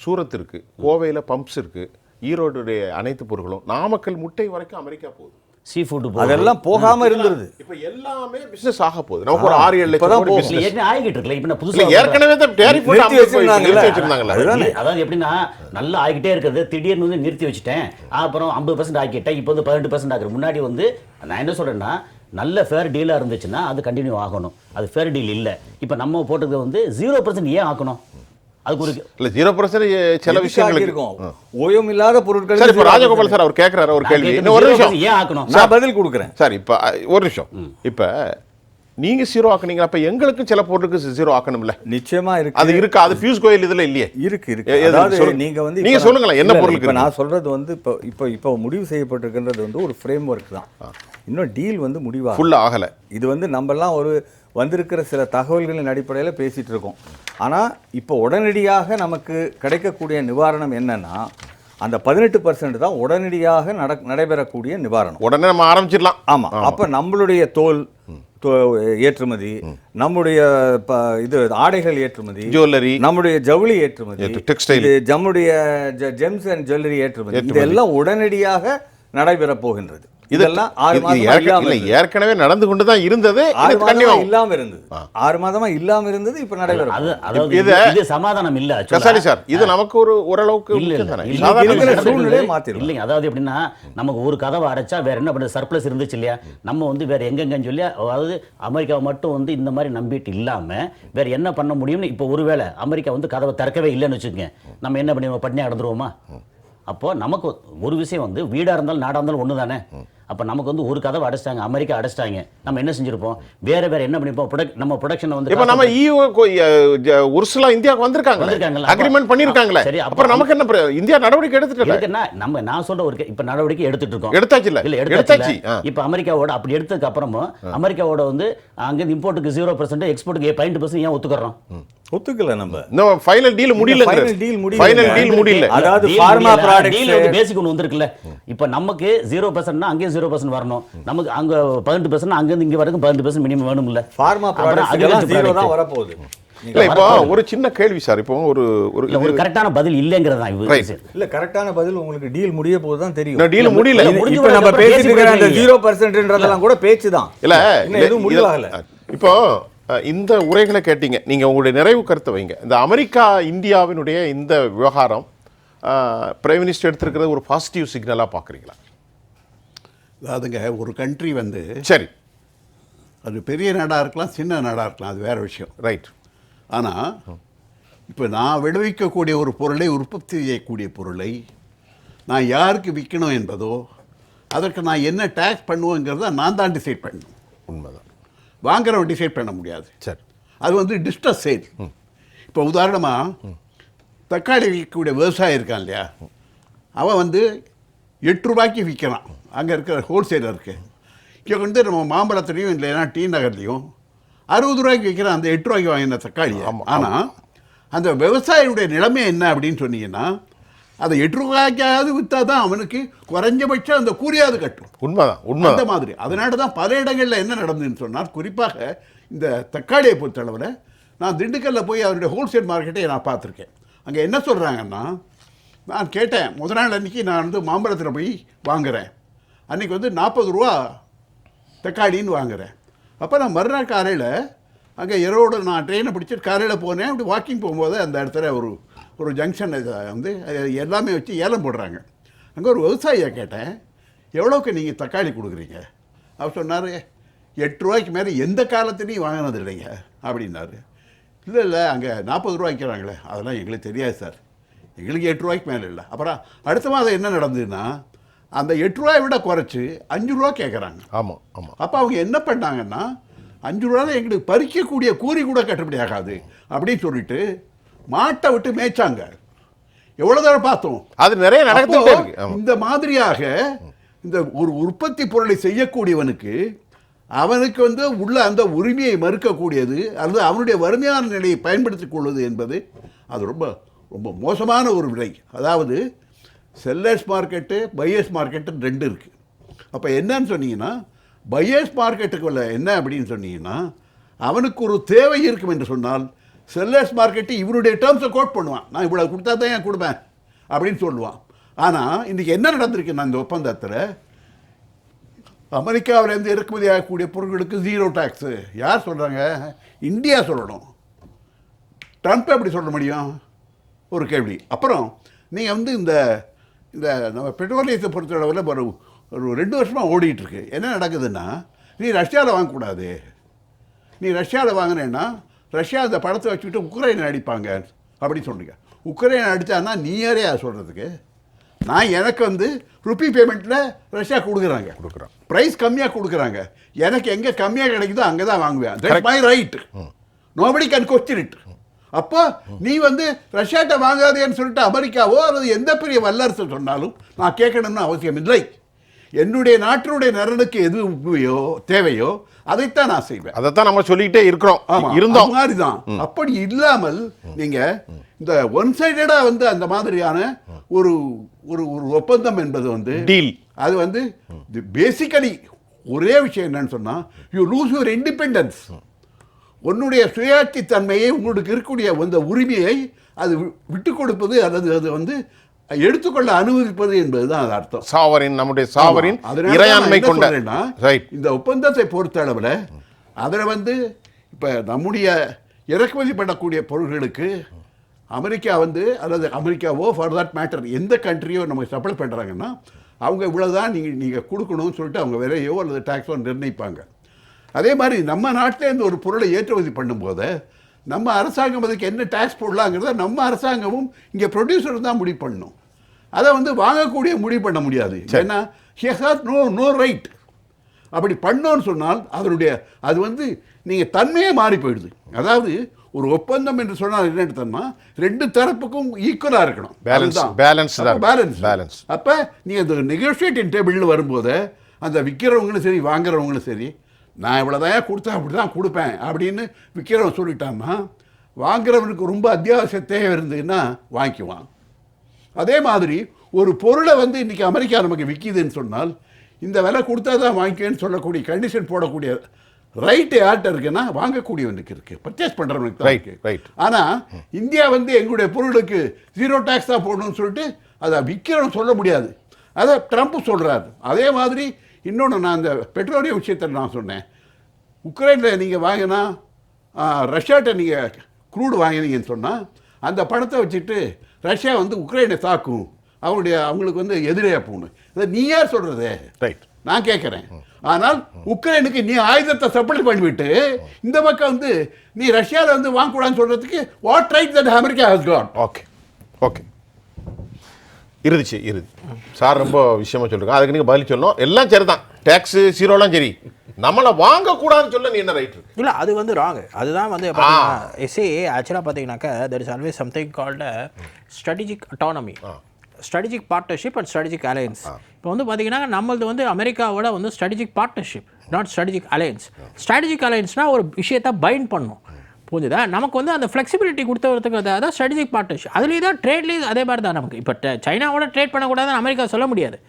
சூரத் இருக்கு, கோவையில் பம்ப்ஸ் இருக்கு, ஈரோடுடைய அனைத்து பொருட்களும், நாமக்கல் முட்டை வரைக்கும் அமெரிக்கா போகுது. சீ ஃபுட் அதெல்லாம் போகாம இருந்தது. இப்போ எல்லாமே பிசினஸ் ஆக போகுது. நமக்கு ஒரு 6-7 லட்சம் கோடி ஆகிட்டு இருக்குல்ல. இப்போ புதுசா ஏற்கனவே டேரிஃப் நிறுத்தி வச்சிருந்தாங்கல்ல. அதாவது எப்படின்னா நல்லா ஆகிட்டே இருக்கிறது திடீர்னு வந்து நிறுத்தி வச்சுட்டேன், அப்புறம் 50% ஆக்கிட்டேன், இப்போ வந்து 18% ஆகுது. முன்னாடி வந்து நான் என்ன சொல்றேன்னா நல்ல ஃபேர் டீலாக இருந்துச்சுன்னா அது கண்டினியூ ஆகணும். அது ஃபேர் டீல் இல்லை. இப்போ நம்ம போட்டது வந்து 0% ஏன் ஆக்கணும்? அதுக்கு ஒரு இல்ல 0% சில விஷயங்களுக்கு இருக்கும். ஓயம் இல்லாத பொருட்கள். சார் இப்போ ராஜகோபால் சார் அவர் கேட்குறாரு ஒரு கேள்வி. இன்னும் ஒரு நிமிஷம் ஏன் ஆக்கணும் நான் பதில் கொடுக்குறேன் சார். இப்போ ஒரு நிமிஷம். இப்போ நீங்க 0 ஆக்குனீங்க, அப்ப எங்களுக்கு சில பொருளுக்கு 0 ஆக்கணும்ல. நிச்சயமா இருக்கு. அது இருக்கு. அது பியூஷ் கோயில் இதுல இல்லையே. இருக்கு. அதாவது நீங்க சொல்லுங்களேன் என்ன பொருளுக்கு. நான் சொல்றது வந்து இப்போ முடிவு செய்யப்பட்டிருக்கின்றது வந்து ஒரு ஃப்ரேம் ஒர்க் தான். இன்னும் டீல் வந்து முடிவா ஃபுல்லா ஆகல. இது வந்து நம்மலாம் ஒரு வந்திருக்கிற சில தகவல்களின் அடிப்படையில் பேசிட்டு இருக்கோம். ஆனால் இப்போ உடனடியாக நமக்கு கிடைக்கக்கூடிய நிவாரணம் என்னன்னா அந்த 18% தான் உடனடியாக நடைபெறக்கூடிய நிவாரணம். உடனே நம்ம ஆரம்பிச்சிடலாம். ஆமாம். அப்போ நம்மளுடைய தோல் ஏற்றுமதி, நம்முடைய இது ஆடைகள் ஏற்றுமதி, ஜுவல்லரி, நம்முடைய ஜவுளி ஏற்றுமதி, டெக்ஸ்டைல், நம்முடைய ஜெம்ஸ் அண்ட் ஜுவல்லரி ஏற்றுமதி, இதெல்லாம் உடனடியாக நடைபெற போகின்றது. இதெல்லாம் 6 மாதமா ஏற்கனவே நடந்து கொண்டு தான் இருந்தது. 6 மாதமா இல்லாம இருந்தது. 6 மாதமா இல்லாம இருந்தது. இப்ப நடைபெறும். இது சமாதானம் இல்ல கசாலி சார். இது நமக்கு ஒரு ஓரளவுக்கு சூழ்நிலையை மாத்திரும் இல்லைங்க. அதாவது எப்படின்னா நமக்கு ஒரு கதவை அடைச்சா வேற என்ன பண்ணுறது, சர்ப்ளஸ் இருந்துச்சு இல்லையா, நம்ம வந்து வேற எங்கெங்கன்னு சொல்லி அதாவது அமெரிக்காவை மட்டும் வந்து இந்த மாதிரி நம்பிட்டு இல்லாம வேற என்ன பண்ண முடியும்னு. இப்போ ஒருவேளை அமெரிக்கா வந்து கதவை திறக்கவே இல்லைன்னு வச்சுக்கோங்க, நம்ம என்ன பண்ணி பட்னியாக நடந்துருவோமா? அப்போ நமக்கு ஒரு விஷயம் வந்து வீடாக இருந்தாலும் நாடாக இருந்தாலும் ஒன்று தானே. அப்போ நமக்கு வந்து ஒரு கதவை அடைச்சிட்டாங்க, அமெரிக்கா அடைச்சிட்டாங்க, நம்ம என்ன செஞ்சிருப்போம்? வேற என்ன பண்ணிப்போம்? நம்ம ப்ரொடக்ஷனை வந்து இப்போ நம்ம உருசுலா இந்தியாவுக்கு வந்திருக்காங்க, அக்ரிமெண்ட் பண்ணிருக்காங்களே. சரி, அப்புறம் நமக்கு என்ன இந்தியா நடவடிக்கை எடுத்துட்டு நம்ம நான் சொல்ற ஒரு இப்போ நடவடிக்கை எடுத்துட்டு இருக்கோம். எடுத்தாச்சு இல்ல எடுத்தாச்சு. இப்போ அமெரிக்காவோட அப்படி எடுத்ததுக்கு அப்புறமும் அமெரிக்காவோட வந்து அங்கே இம்போர்ட்டுக்கு 0%, எக்ஸ்போர்ட்டுக்கு 18% ஏன் ஒத்துக்கிறோம்? ஒத்துக்கல. நம்ம இன்னும் ஃபைனல் டீல் முடியல. ஃபைனல் டீல் முடியல. அதாவது ஃபார்மா ப்ராடக்ட்ஸ் டீல் வந்து பேசிக் ஒன்னு வந்திருக்குல. இப்போ நமக்கு 0%னா அங்கே 0% வரணும், நமக்கு அங்க 18% அங்க இருந்து இங்க வரைக்கும் 18% மினிமம் வேணும்ல. ஃபார்மா ப்ராடக்ட்ஸ் எல்லாம் 0 தான் வர போகுது. இல்ல இப்போ ஒரு சின்ன கேள்வி சார். இப்போ ஒரு கரெக்டான பதில் இல்லங்கிறது தான். இல்ல கரெக்டான பதில் உங்களுக்கு டீல் முடிய போது தான் தெரியும். டீல் முடியல. இப்போ நம்ம பேசிட்டு இருக்கிற அந்த 0%ன்றதெல்லாம் கூட பேச்சு தான். இல்ல இன்னும் எதுவும் முடியல. இப்போ இந்த உரைகளை கேட்டீங்க, நீங்க உங்களுடைய நிறைவு கருத்தை வைங்க. இந்த அமெரிக்கா இந்தியாவினுடைய இந்த விவகாரம் பிரைம் மினிஸ்டர் எடுத்திருக்கிறது ஒரு பாசிட்டிவ் சிக்னலாக பார்க்குறீங்களா? அதாவதுங்க ஒரு கண்ட்ரி வந்து சரி அது பெரிய நாடாக இருக்கலாம், சின்ன நாடாக இருக்கலாம், அது வேறு விஷயம். ரைட். ஆனால் இப்போ நான் விளைவிக்கக்கூடிய ஒரு பொருளை, உற்பத்தி செய்யக்கூடிய பொருளை நான் யாருக்கு விற்கணும் என்பதோ அதற்கு நான் என்ன டேக்ஸ் பண்ணுவேங்கிறத நான் தான் டிசைட் பண்ணணும். உண்மைதான். வாங்குறவன் டிசைட் பண்ண முடியாது. சரி. அது வந்து டிஸ்ட்ரஸ் சேல். இப்போ உதாரணமாக தக்காளி விற்கக்கூடிய விவசாயி இருக்கான் இல்லையா, அவன் வந்து 8 ரூபாய்க்கு விற்கிறான் அங்கே இருக்கிற ஹோல்சேலருக்கு. இங்கே வந்து நம்ம மாம்பழத்துலேயும் இல்லைன்னா டி நகர்லேயும் 60 ரூபாய்க்கு விற்கிறான் அந்த 8 ரூபாய்க்கு வாங்கின தக்காளி. ஆனால் அந்த விவசாயியுடைய நிலைமை என்ன அப்படின்னு சொன்னீங்கன்னா, அதை 8 ரூபாய்க்காவது விற்றா தான் அவனுக்கு குறைஞ்சபட்சம் அந்த கூலியாவது கட்டும். உண்மைதான், உண்மை. அந்த மாதிரி அதனால தான் பல இடங்களில் என்ன நடந்ததுன்னு சொன்னால், குறிப்பாக இந்த தக்காளியை பொறுத்தளவில் நான் திண்டுக்கல்லில் போய் அவருடைய ஹோல்சேல் மார்க்கெட்டை நான் பார்த்துருக்கேன். அங்கே என்ன சொல்கிறாங்கன்னா, நான் கேட்டேன் முதல் நாள் அன்றைக்கி நான் வந்து மாம்பழத்தில் போய் வாங்குகிறேன், அன்றைக்கி வந்து 40 ரூபா தக்காளின்னு வாங்குகிறேன். அப்போ நான் மறுநாள் காலையில் அங்கே இரவோடு நான் ட்ரெயினை பிடிச்சிட்டு காலையில் போனேன். அப்படி வாக்கிங் போகும்போது அந்த இடத்துல ஒரு ஜங்ஷன் வந்து எல்லாமே வச்சு ஏலம் போடுறாங்க. அங்கே ஒரு விவசாயியை கேட்டேன், எவ்வளோக்கு நீங்கள் தக்காளி கொடுக்குறீங்க? அவர் சொன்னார், 8 ரூபாய்க்கு மேலே எந்த காலத்துலேயும் வாங்கினது இல்லைங்க அப்படின்னாரு. இல்லை அங்கே 40 ரூபா விற்கிறாங்களே, அதெல்லாம் எங்களுக்கு தெரியாது சார், எங்களுக்கு 8 ரூபாய்க்கு மேலே இல்லை. அப்புறம் அடுத்த மாதம் என்ன நடந்ததுன்னா, அந்த 8 ரூபாயை விட குறைச்சி 5 ரூபா கேட்குறாங்க. ஆமாம் ஆமாம். அப்போ அவங்க என்ன பண்ணாங்கன்னா, 5 ரூபா தான் எங்களுக்கு பறிக்கக்கூடிய கூலி கூட கட்டுப்படி ஆகாது அப்படின்னு சொல்லிட்டு மாட்டை விட்டு மேய்ச்சாங்க. எவ்வளோ தூரம் பார்த்தோம், அது நிறைய நடந்துட்டே இருக்கு. இந்த மாதிரியாக இந்த ஒரு உற்பத்தி பொருளை செய்யக்கூடியவனுக்கு அவனுக்கு வந்து உள்ள அந்த உரிமையை மறுக்கக்கூடியது அல்லது அவனுடைய வறுமையான நிலையை பயன்படுத்திக் கொள்வது என்பது அது ரொம்ப ரொம்ப மோசமான ஒரு விலை. அதாவது செல்லர்ஸ் மார்க்கெட்டு பையர்ஸ் மார்க்கெட்டு 2 இருக்குது. அப்போ என்னன்னு சொன்னீங்கன்னா, பையர்ஸ் மார்க்கெட்டுக்குள்ள என்ன அப்படின்னு சொன்னீங்கன்னா, அவனுக்கு ஒரு தேவை இருக்கும் என்று சொன்னால் செல்லர்ஸ் மார்க்கெட்டு இவனுடைய டேர்ம்ஸை கோட் பண்ணுவான். நான் இவ்வளோ கொடுத்தா தான் ஏன் கொடுப்பேன் அப்படின்னு சொல்லுவான். ஆனால் இன்றைக்கி என்ன நடந்திருக்குன்னா, இந்த ஒப்பந்தத்தில் அமெரிக்காவிலேருந்து இறக்குமதி ஆகக்கூடிய பொருட்களுக்கு 0 டேக்ஸு யார் சொல்கிறாங்க? இந்தியா சொல்லணும். ட்ரம்ப் எப்படி சொல்ல முடியும்? ஒரு கேள்வி. அப்புறம் நீங்கள் வந்து இந்த இந்த நம்ம பெட்ரோலியத்தை பொறுத்தளவில் ஒரு 2 வருஷமாக ஓடிட்டுருக்கு. என்ன நடக்குதுன்னா, நீ ரஷ்யாவில் வாங்கக்கூடாது, நீ ரஷ்யாவில் வாங்கினேன்னா ரஷ்யா அந்த படத்தை வச்சுக்கிட்டு உக்ரைனை அடிப்பாங்க அப்படின்னு சொல்கிறீங்க. உக்ரைனை அடித்தான்னா நீ யாரையா சொல்கிறதுக்கு? நான் எனக்கு வந்து ருப்பி பேமெண்ட்டில் ரஷ்யா கொடுக்குறாங்க, ப்ரைஸ் கம்மியாக கொடுக்குறாங்க, எனக்கு எங்கே கம்மியாக கிடைக்குதோ அங்கே தான் வாங்குவேன். That's my right, nobody can question it. அப்போ நீ வந்து ரஷ்யாட்ட வாங்காதேன்னு சொல்லிட்டு அமெரிக்காவோ அல்லது எந்த பெரிய வல்லரசு சொன்னாலும் நான் கேட்கணும்னு அவசியம் இல்லை. என்னுடைய நாட்டினுடைய நலனுக்கு எது தேவையோ அதைத்தான் நான் செய்வேன். அதைத்தான் நம்ம சொல்லிக்கிட்டே இருக்கிறோம் இருந்தோம் மாதிரி தான். அப்படி இல்லாமல் நீங்க இந்த ஒன் சைடடா வந்து அந்த மாதிரியான ஒரு ஒரு ஒப்பந்தம் என்பது வந்து டீல், அது வந்து பேசிக்கலி ஒரே விஷயம் என்னன்னு சொன்னா, யூ லூஸ் யுவர் இண்டிபெண்டன்ஸ். உன்னுடைய சுயாட்சி தன்மையை, உங்களுக்கு இருக்கக்கூடிய அந்த உரிமையை அது விட்டு கொடுப்பது அல்லது அது வந்து எடுத்துக்கொள்ள அனுமதிப்பது என்பதுதான் அது அர்த்தம். சாவரின், நம்முடைய சாவரின் இறையாண்மை கொண்ட இந்த ஒப்பந்தத்தை பொறுத்த அளவில் அதில் வந்து இப்போ நம்முடைய இறக்குமதி பண்ணக்கூடிய பொருட்களுக்கு அமெரிக்கா வந்து அல்லது அமெரிக்காவோ ஃபார் தட் மேட்டர் எந்த கண்ட்ரியோ நமக்கு சப்ளை பண்ணுறாங்கன்னா அவங்க இவ்வளோதான் நீங்கள் கொடுக்கணும்னு சொல்லிட்டு அவங்க விலையோ அல்லது டேக்ஸோ நிர்ணயிப்பாங்க. அதே மாதிரி நம்ம நாட்டிலேருந்து ஒரு பொருளை ஏற்றுமதி பண்ணும்போது நம்ம அரசாங்கம் அதுக்கு என்ன டேக்ஸ் போடலாங்கிறத நம்ம அரசாங்கமும் இங்கே ப்ரொடியூசர் தான் முடிவு பண்ணணும். அதை வந்து வாங்கக்கூடிய முடிவு பண்ண முடியாது. ஏன்னா ஹி ஹாஸ் நோ ரைட். அப்படி பண்ணோன்னு சொன்னால் அதனுடைய அது வந்து நீங்கள் தன்மையே மாறி போயிடுது. அதாவது ஒரு ஒப்பந்தம் என்று சொன்னால் என்ன எடுத்தோம்னா 2 தரப்புக்கும் ஈக்குவலாக இருக்கணும். பேலன்ஸ். அப்போ நீங்கள் அந்த நெகோஷியேட்டிங் டேபிளில் வரும்போது அந்த விற்கிறவங்களும் சரி வாங்குறவங்களும் சரி, நான் இவ்வளோதான் கொடுத்தேன், அப்படி தான் கொடுப்பேன் அப்படின்னு விற்கிறவன் சொல்லிட்டான்னா வாங்குறவனுக்கு ரொம்ப அத்தியாவசிய தேவை இருந்ததுன்னா வாங்கிக்குவான். அதே மாதிரி ஒரு பொருளை வந்து இன்றைக்கி அமெரிக்கா நமக்கு விற்கிதுன்னு சொன்னால் இந்த விலை கொடுத்தா தான் வாங்கிக்கன்னு சொல்லக்கூடிய கண்டிஷன் போடக்கூடிய ரைட்டு யார்கிட்ட இருக்குன்னா வாங்கக்கூடியவனுக்கு இருக்குது, பர்ச்சேஸ் பண்ணுறவனுக்கு தான் இருக்குது. ஆனால் இந்தியா வந்து எங்களுடைய பொருளுக்கு 0 டேக்ஸ் தான் போடணும்னு சொல்லிட்டு அதை விற்கிறவன் சொல்ல முடியாது. அதை ட்ரம்ப் சொல்கிறாரு. அதே மாதிரி இன்னொன்று, நான் இந்த பெட்ரோலியம் விஷயத்தில் நான் சொன்னேன், உக்ரைனில் நீங்கள் வாங்கினா ரஷ்யாட்ட நீங்கள் க்ரூடு வாங்கினீங்கன்னு சொன்னால் அந்த பணத்தை வச்சுட்டு ரஷ்யா வந்து உக்ரைனை தாக்கும், அவங்களுக்கு வந்து எதிரியாக போகணும். இதை நீ யார் சொல்கிறது? ரைட், நான் கேட்குறேன். ஆனால் உக்ரைனுக்கு நீ ஆயுதத்தை சப்ளை பண்ணிவிட்டு இந்த பக்கம் வந்து நீ ரஷ்யாவில் வந்து வாங்கக்கூடாதுன்னு சொல்கிறதுக்கு what right that America has got? Okay okay. இறுதி சார் ரொம்ப விஷயமா சொல்லிருக்கோம், அதுக்கு நீங்கள் பதில் சொல்லணும். எல்லாம் சரி தான், டேக்ஸு ஜீரோலாம் சரி, நம்மளை வாங்கக்கூடாதுன்னு சொல்ல நீ என்ன ரைட் இருக்கு? இல்லை அது வந்து ராங். அதுதான் வந்து ஆக்சுவலாக பார்த்தீங்கன்னாக்கா there is always something called strategic autonomy, strategic partnership and strategic alliance. இப்போ வந்து பார்த்தீங்கன்னா நம்மளது வந்து அமெரிக்காவோட வந்து strategic partnership, not strategic alliance. ஸ்ட்ராட்டஜிக் அலையன்ஸ்னால் ஒரு விஷயத்தை பைண்ட் பண்ணும், புரிஞ்சுதா? நமக்கு வந்து அந்த ஃப்ளெக்சிபிலிட்டி கொடுத்தவருக்கு அதான் ஸ்ட்ராட்டஜிக் பார்ட்னர்ஷிப். அதுலேயே தான் ட்ரேட்லேயும் அதே மாதிரி தான். நமக்கு இப்போ சைனாவோட ட்ரேட் பண்ணக்கூடாதுன்னு அமெரிக்கா சொல்ல முடியாது.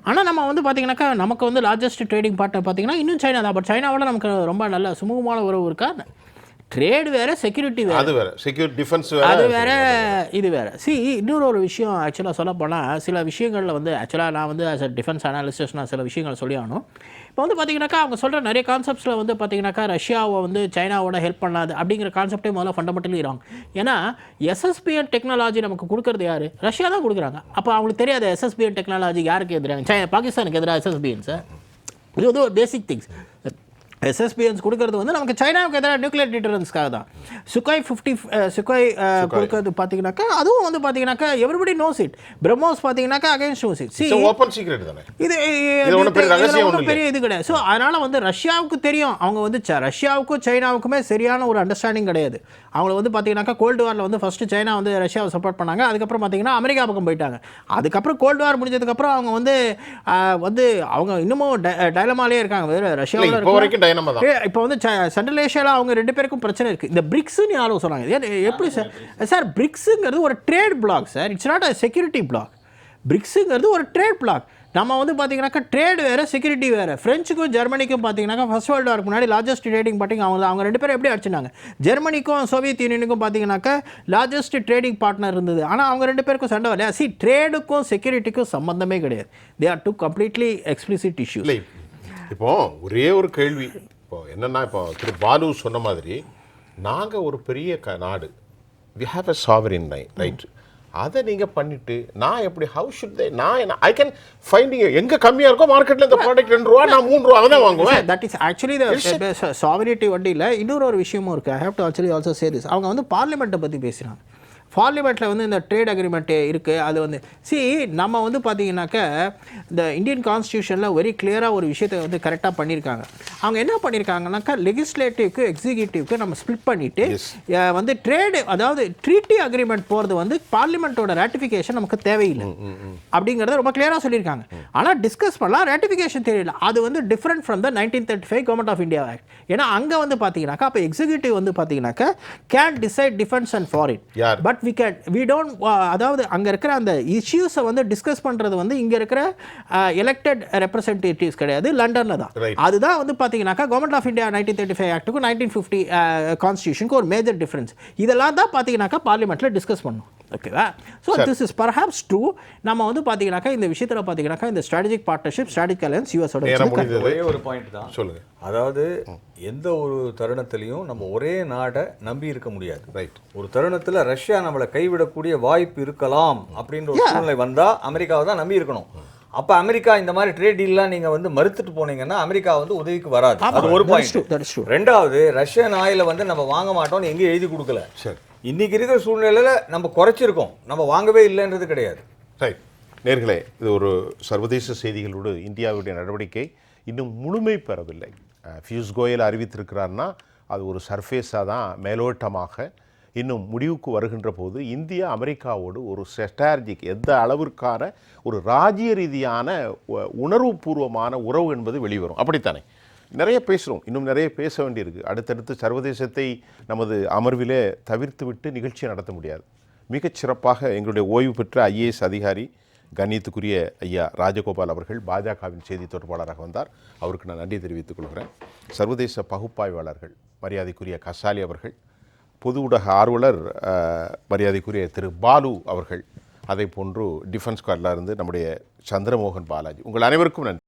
ஆனால் நம்ம வந்து பார்த்தீங்கன்னாக்கா நமக்கு வந்து லார்ஜஸ்ட் ட்ரேடிங் பார்ட்னர் பார்த்தீங்கன்னா இன்னும் சைனா தான். பட் சைனாவோட நமக்கு ரொம்ப நல்ல சுமூகமான உறவு இருக்கா? ட்ரேடு வேறு, செக்யூரிட்டி வேறு. அது வேறு, செக்யூரிட்டி டிஃபென்ஸ் வேறு, அது வேறு, இது வேறு. இன்னொரு ஒரு விஷயம் ஆக்சுவலாக சொல்ல போனால் சில விஷயங்களில் வந்து ஆக்சுவலாக நான் வந்து ஆஸ் அ டிஃபென்ஸ் அனாலிசிஸ்ட் நான் சில விஷயங்கள் சொல்லி ஆகணும். இப்போ வந்து பார்த்தீங்கன்னாக்கா அவங்க சொல்கிற நிறைய கான்செப்ட்ஸில் வந்து பார்த்தீங்கன்னாக்கா ரஷ்யாவை வந்து சைனாவோட ஹெல்ப் பண்ணாது அப்படிங்கிற கான்செப்டே முதல்ல ஃபண்டமெண்டலி ராங். ஏன்னா எஸ்எஸ்பிஎன் டெக்னாலஜி நமக்கு கொடுக்குறது யார்? ரஷ்யா தான் கொடுக்குறாங்க. அப்போ அவங்களுக்கு தெரியாத எஸ்எஸ்பிஎன் டெக்னாலஜி யாருக்கு எதிராக? பாகிஸ்தானுக்கு எதிராக எஸ்எஸ்பிஎன் சார். இது வந்து ஒரு பேசிக் திங்ஸ். எஸ்எஸ்பிஎன்ஸ் கொடுக்கறது வந்து நமக்கு சைனாவுக்கு எதிராக நியூக்ளியர் டிட்டரன்ஸ்க்காக தான். சுகாய் 50 சுகாய் கொடுக்கறது பார்த்தீங்கன்னாக்கா அதுவும் வந்து பார்த்தீங்கன்னாக்கா எவ்ரிபடி நோஸ் இட். பிரம்மோஸ் பார்த்தீங்கன்னாக்கா against knows it. Open secret தானே இது பெரிய இது கிடையாது. ஸோ அதனால் வந்து ரஷ்யாவுக்கு தெரியும், அவங்க வந்து ரஷ்யாவுக்கும் சைனாவுக்குமே சரியான ஒரு அண்டர்ஸ்டாண்டிங் கிடையாது. அவங்கள வந்து பார்த்தீங்கன்னாக்கா கோல்டு வாரில் வந்து ஃபஸ்ட்டு சைனா வந்து ரஷ்யாவை சப்போர்ட் பண்ணாங்க, அதுக்கப்புறம் பார்த்தீங்கன்னா அமெரிக்கா பக்கம் போயிட்டாங்க. அதுக்கப்புறம் கோல்டு வார் முடிஞ்சதுக்கப்புறம் அவங்க வந்து அவங்க இன்னமும் டைலமாலே இருக்காங்க ரஷ்யாவில். இப்போ வந்து சென்ட்ரல் ஏஷியாவில் அவங்க ரெண்டு பேருக்கும் பிரச்சனை இருக்குது. இந்த பிரிக்ஸ்ன்னு யாரும் சொன்னாங்க. எப்படி சார் பிரிக்ஸுங்கிறது ஒரு trade bloc sir, it's not a security bloc. பிரிக்ஸுங்கிறது ஒரு ட்ரேட் பிளாக். நம்ம வந்து பார்த்தீங்கன்னாக்கா ட்ரேட் வேறு, செக்யூரிட்டி வேறு. ஃப்ரெஞ்சுக்கும் ஜெர்மனிக்கும் பார்த்தீங்கன்னாக்கா ஃபர்ஸ்ட் வேர்ல்டு வார்க்கு முன்னாடி லார்ஜஸ்ட் ட்ரேடிங் பார்ட்டிங் அவங்க ரெண்டு பேரும் எப்படி அடிச்சினாங்க? ஜெர்மனிக்கும் சோவியத் யூனியனுக்கும் பார்த்தீங்கன்னாக்கா லார்ஜஸ்ட் ட்ரேடிங் பார்ட்னர் இருந்தது. ஆனால் அவங்க ரெண்டு பேருக்கும் சண்டை வரலையா? ட்ரேடுக்கும் செக்யூரிட்டிக்கும் சம்மந்தமே கிடையாது. They are two completely explicit issue. இப்போ ஒரே ஒரு கேள்வி, இப்போ என்னன்னா, இப்போ திரு பாலு சொன்ன மாதிரி நாங்கள் ஒரு பெரிய நாடு, we have a sovereign right. அதை நீங்கள் பண்ணிட்டு நான் எப்படி ஹவு ஷுட் தே நான் ஐ கேன் ஃபைண்டிங் எங்கே கம்மியாக இருக்கோ மார்க்கெட்டில் இந்த ப்ராடக்ட் 2 ரூபா நான் 3 ரூபா தான் வாங்குவேன். That is actually the sovereignty வண்டியில் இன்னொரு விஷயமும் இருக்குது. I have to actually also say this. அவங்க வந்து பார்லிமெண்ட்டை பற்றி பேசுகிறாங்க. பார்லிமெண்ட்டில் வந்து இந்த ட்ரேட் அக்ரிமெண்ட்டு இருக்குது. அது வந்து நம்ம வந்து பார்த்தீங்கன்னாக்கா இந்த இந்தியன் கான்ஸ்டியூஷனில் வெரி கிளியராக ஒரு விஷயத்தை வந்து கரெக்டாக பண்ணியிருக்காங்க. அவங்க என்ன பண்ணியிருக்காங்கனாக்கா லெகிஸ்லேட்டிவ்க்கு எக்ஸிக்யூட்டிவ்க்கு நம்ம ஸ்ப்ளிட் பண்ணிவிட்டு வந்து ட்ரேடு, அதாவது ட்ரீட்டி அக்ரிமெண்ட் போகிறது வந்து பார்லிமெண்ட்டோட ரேட்டிஃபிகேஷன் நமக்கு தேவையில்லை அப்படிங்கிறத ரொம்ப கிளியராக சொல்லியிருக்காங்க. ஆனால் டிஸ்கஸ் பண்ணலாம், ரேட்டிஃபிகேஷன் தெரியல. அது வந்து different from the 1935 government of India act. ஏன்னா அங்கே வந்து பார்த்தீங்கன்னாக்கா அப்போ எக்ஸிக்யூட்டிவ் வந்து பார்த்தீங்கன்னாக்கா can decide defence and foreign, but we don't அதாவது அங்கே இருக்கிற அந்த இஷ்யூஸை வந்து டிஸ்கஸ் பண்ணுறது வந்து இங்கே இருக்கிற எலெக்டட் ரெப்ரசன்டேட்டிவ்ஸ் கிடையாது, லண்டனில் தான். அதுதான் வந்து பார்த்தீங்கன்னாக்கா கவர்மெண்ட் ஆஃப் இந்தியா 1935 ஆக்டுக்கும் 1950 கான்ஸ்டியூஷனுக்கு ஒரு மேஜர் டிஃப்ரென்ஸ். இதெல்லாம் தான் பார்த்தீங்கன்னாக்கா பார்லிமெண்ட்டில் டிஸ்கஸ் பண்ணணும். ஓகேவா? So this is perhaps true. நம்ம வந்து பார்த்தீங்கன்னாக்கா இந்த விஷயத்தில் பார்த்தீங்கன்னாக்கா இந்த ஸ்ட்ராட்டஜிக் பார்ட்னர்ஷிப், ஸ்ட்ராட்டஜிக் அலையன்ஸ் யூஎஸோட ஒரே ஒரு பாயிண்ட் தான் சொல்லுங்க. அதாவது எந்த ஒரு தருணத்திலையும் நம்ம ஒரே நாட்டை நம்பி இருக்க முடியாது. ரைட். ஒரு தருணத்தில் ரஷ்யா நம்மளை கைவிடக்கூடிய வாய்ப்பு இருக்கலாம் அப்படின்ற ஒரு சூழ்நிலை வந்தால் அமெரிக்காவை தான் நம்பி இருக்கணும். அப்போ அமெரிக்கா இந்த மாதிரி ட்ரேட் டீல்லாம் நீங்கள் வந்து மறுத்துட்டு போனீங்கன்னா அமெரிக்கா வந்து உதவிக்கு வராது. அது ஒரு பாயிண்ட். ரெண்டாவது, ரஷ்யன் ஆயிலை வந்து நம்ம வாங்க மாட்டோம்னு எங்கேயும் எழுதி கொடுக்கல. சரி, இன்னைக்கு இருக்கிற சூழ்நிலையில் நம்ம குறைச்சிருக்கோம், நம்ம வாங்கவே இல்லைன்றது கிடையாது. ரைட். நேர்களே, இது ஒரு சர்வதேச செய்திகளோடு இந்தியாவுடைய நடவடிக்கை இன்னும் முழுமை பெறவில்லை. பியூஷ் கோயல் அறிவித்திருக்கிறார்னா அது ஒரு சர்ஃபேஸாக தான், மேலோட்டமாக. இன்னும் முடிவுக்கு வருகின்ற போது இந்தியா அமெரிக்காவோடு ஒரு ஸ்ட்ராட்டஜிக், எந்த அளவிற்கான ஒரு ராஜ்ய ரீதியான உணர்வுபூர்வமான உறவு என்பது வெளிவரும். அப்படித்தானே? நிறைய பேசுகிறோம், இன்னும் நிறைய பேச வேண்டியிருக்கு. அடுத்தடுத்து சர்வதேசத்தை நமது அமர்விலே தவிர்த்து விட்டு நிகழ்ச்சியை நடத்த முடியாது. மிகச் சிறப்பாக எங்களுடைய ஓய்வு பெற்ற IAS அதிகாரி கண்ணியத்துக்குரிய ஐயா ராஜகோபால் அவர்கள் பாஜகவின் செய்தி தொடர்பாளராக வந்தார். அவருக்கு நான் நன்றி தெரிவித்துக் கொள்கிறேன். சர்வதேச பகுப்பாய்வாளர்கள் மரியாதைக்குரிய கசாலி அவர்கள், பொது ஊடக ஆர்வலர் மரியாதைக்குரிய திரு பாலு அவர்கள், அதை போன்று டிஃபென்ஸ் கார்டில் இருந்து நம்முடைய சந்திரமோகன் பாலாஜி, உங்கள் அனைவருக்கும் நன்றி.